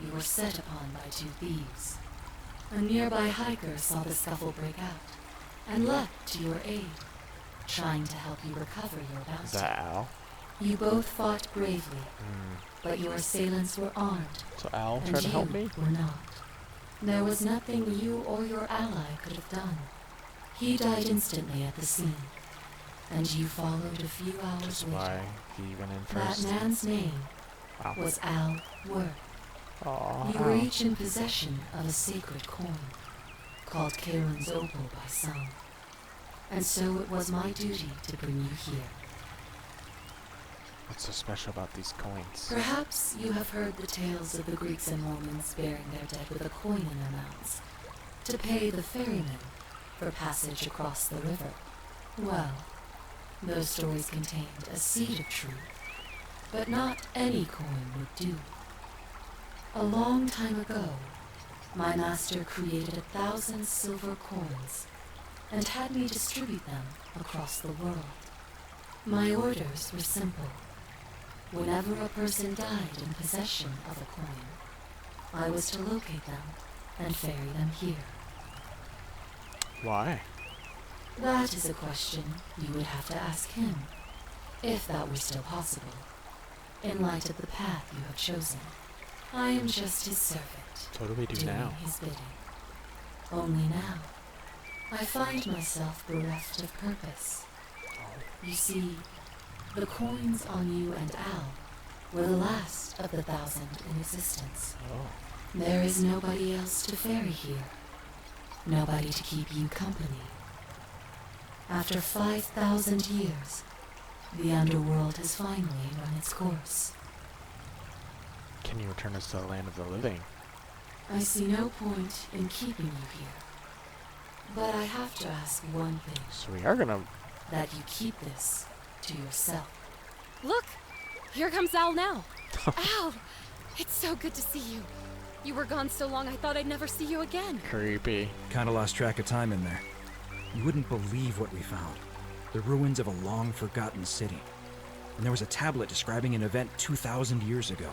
you were set upon by 2 thieves. A nearby hiker saw the scuffle break out and leapt to your aid, trying to help you recover your bounty. Is that Al? You both fought bravely, but your assailants were armed. So Al and tried to help me? were not. There was nothing you or your ally could have done. He died instantly at the scene, and you followed a few hours That's later. why he went in That first. man's name Wow. was Al Worth. Aw, You were Al. each in possession of a sacred coin, called Karen's Opal by some. And so it was my duty to bring you here. What's so special about these coins? Perhaps you have heard the tales of the Greeks and Romans burying their dead with a coin in their mouths to pay the ferrymen for passage across the river. Well, those stories contained a seed of truth, but not any coin would do. A long time ago, my master created 1,000 silver coins and had me distribute them across the world. My orders were simple. Whenever a person died in possession of a coin, I was to locate them and ferry them here. Why? That is a question you would have to ask him, if that were still possible, in light of the path you have chosen. I am just his servant, So what do we do doing now? his bidding. Only now, I find myself bereft of purpose. You see, the coins on you and Al were the last of the 1,000 in existence. There is nobody else to ferry here. Nobody to keep you company. After 5,000 years, the underworld has finally run its course. Can you return us to the land of the living? I see no point in keeping you here. But I have to ask one thing. So we are gonna... That you keep this to yourself. Look! Here comes Al now. Al! It's so good to see you. You were gone so long I thought I'd never see you again. Creepy. Kinda lost track of time in there. You wouldn't believe what we found. The ruins of a long-forgotten city. And there was a tablet describing an event 2,000 years ago.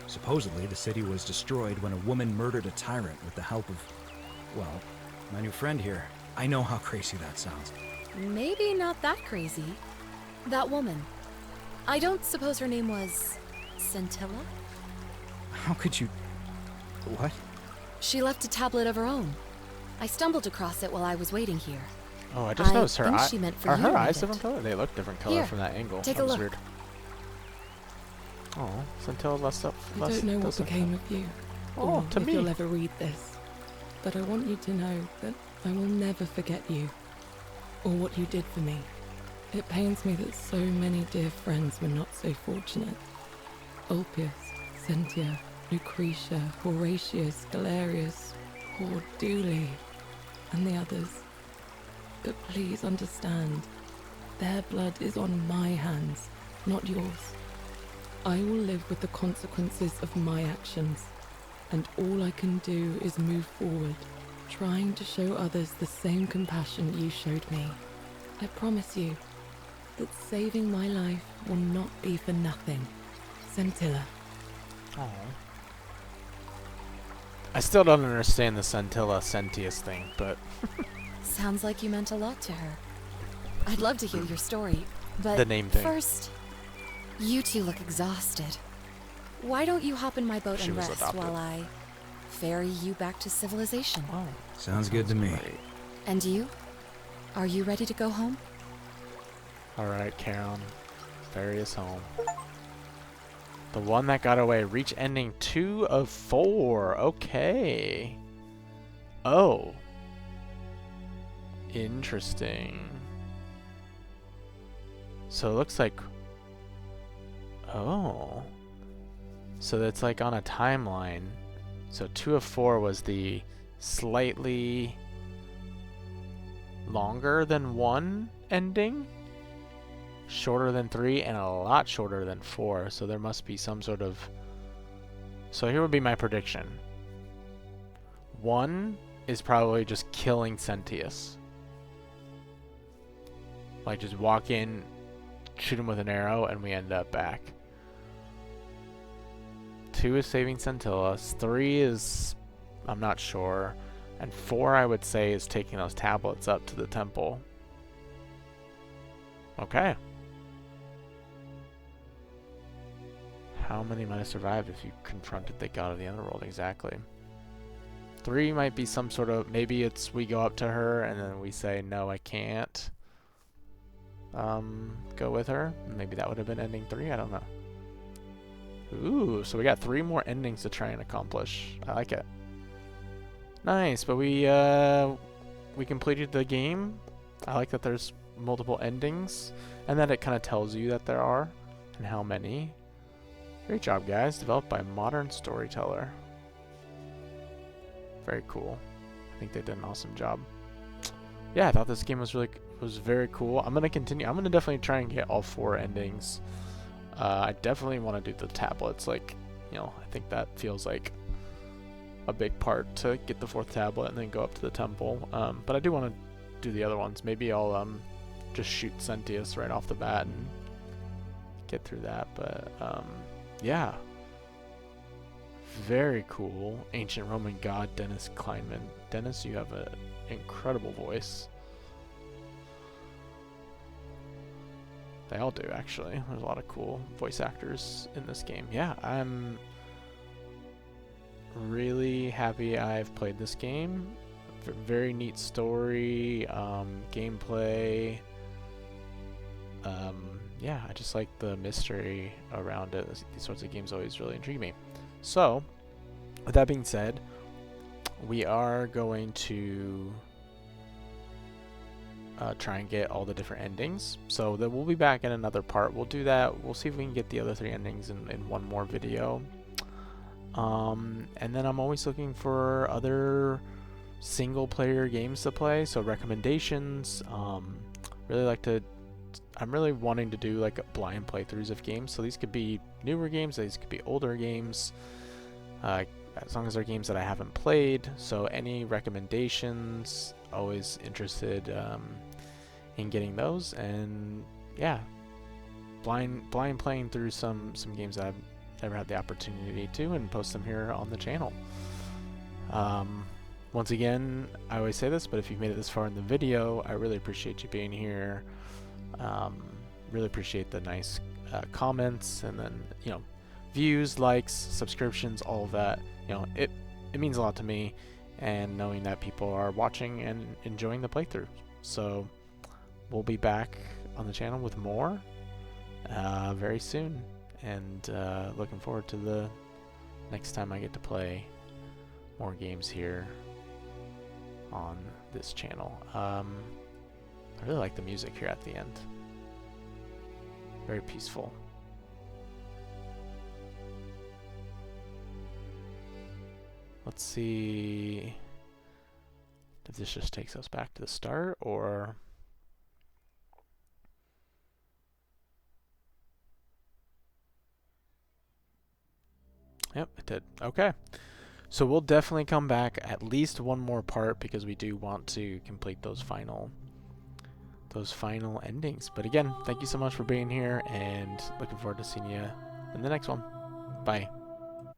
Supposedly, the city was destroyed when a woman murdered a tyrant with the help of, well, my new friend here. I know how crazy that sounds. Maybe not that crazy. That woman. I don't suppose her name was... Scintilla? How could you... What? She left a tablet of her own. I stumbled across it while I was waiting here. Oh, I just noticed her think eyes. she meant for Are you her to eyes read different it. color? They look different color Here, from that angle. take that a was look. weird. Oh, Scintilla less up. I don't know what became of you, or Oh, to if me. you'll ever read this, but I want you to know that I will never forget you, or what you did for me. It pains me that so many dear friends were not so fortunate. Ulpius, Cynthia, Lucretia, Horatius, Galerius, poor Dooley, and the others. But please understand, their blood is on my hands, not yours. I will live with the consequences of my actions, and all I can do is move forward, trying to show others the same compassion you showed me. I promise you that saving my life will not be for nothing. Scintilla. Oh. I still don't understand the Scintilla Centius thing, but Sounds like you meant a lot to her. I'd love to hear your story, but The name thing. first, you two look exhausted. Why don't you hop in my boat She and was rest adopted. while I ferry you back to civilization? Oh. Sounds good to me. And you? Are you ready to go home? Alright, Karen. Ferry us home. The one that got away. Reach ending 2 of 4. Okay. Oh. Interesting. So it looks like... Oh. So that's like on a timeline. So 2 of 4 was the slightly longer than 1 ending, shorter than 3, and a lot shorter than 4. So there must be some sort of... So here would be my prediction. 1 is probably just killing Sentius. Like just walk in, shoot him with an arrow, and we end up back. 2 is saving Centillas. 3 is... I'm not sure. And 4, I would say, is taking those tablets up to the temple. Okay. How many might have survived if you confronted the god of the underworld? Exactly. 3 might be some sort of... Maybe it's we go up to her and then we say, no, I can't go with her. Maybe that would have been ending 3. I don't know. Ooh, so we got 3 more endings to try and accomplish. I like it. Nice, but we completed the game. I like that there's multiple endings, and that it kind of tells you that there are, and how many. Great job, guys. Developed by Modern Storyteller. Very cool. I think they did an awesome job. Yeah, I thought this game was very cool. I'm gonna continue. I'm gonna definitely try and get all 4 endings. I definitely want to do the tablets. Like, you know, I think that feels like a big part to get the 4th tablet and then go up to the temple. But I do want to do the other ones. Maybe I'll just shoot Sentius right off the bat and get through that. But yeah, very cool. Ancient Roman god Dennis Kleinman. Dennis, you have an incredible voice. They all do, actually. There's a lot of cool voice actors in this game. Yeah, I'm really happy I've played this game. Very neat story, gameplay. Yeah, I just like the mystery around it. These sorts of games always really intrigue me. So, with that being said, we are going to try and get all the different endings. So that we'll be back in another part. We'll do that. We'll see if we can get the other 3 endings in one more video. And then I'm always looking for other single player games to play. So recommendations. I'm really wanting to do like blind playthroughs of games. So these could be newer games. These could be older games. As long as they're games that I haven't played. So any recommendations, always interested in getting those. And yeah, blind playing through some games that I've never had the opportunity to, and post them here on the channel. Once again, I always say this, but if you've made it this far in the video, I really appreciate you being here. Really appreciate the nice comments, and then, you know, views, likes, subscriptions, all of that. You know, it means a lot to me, and knowing that people are watching and enjoying the playthrough. So we'll be back on the channel with more very soon, and looking forward to the next time I get to play more games here on this channel. I really like the music here at the end. Very peaceful. Let's see if this just takes us back to the start, or... Yep, it did. Okay. So we'll definitely come back at least one more part, because we do want to complete those final endings. But again, thank you so much for being here, and looking forward to seeing you in the next one. Bye.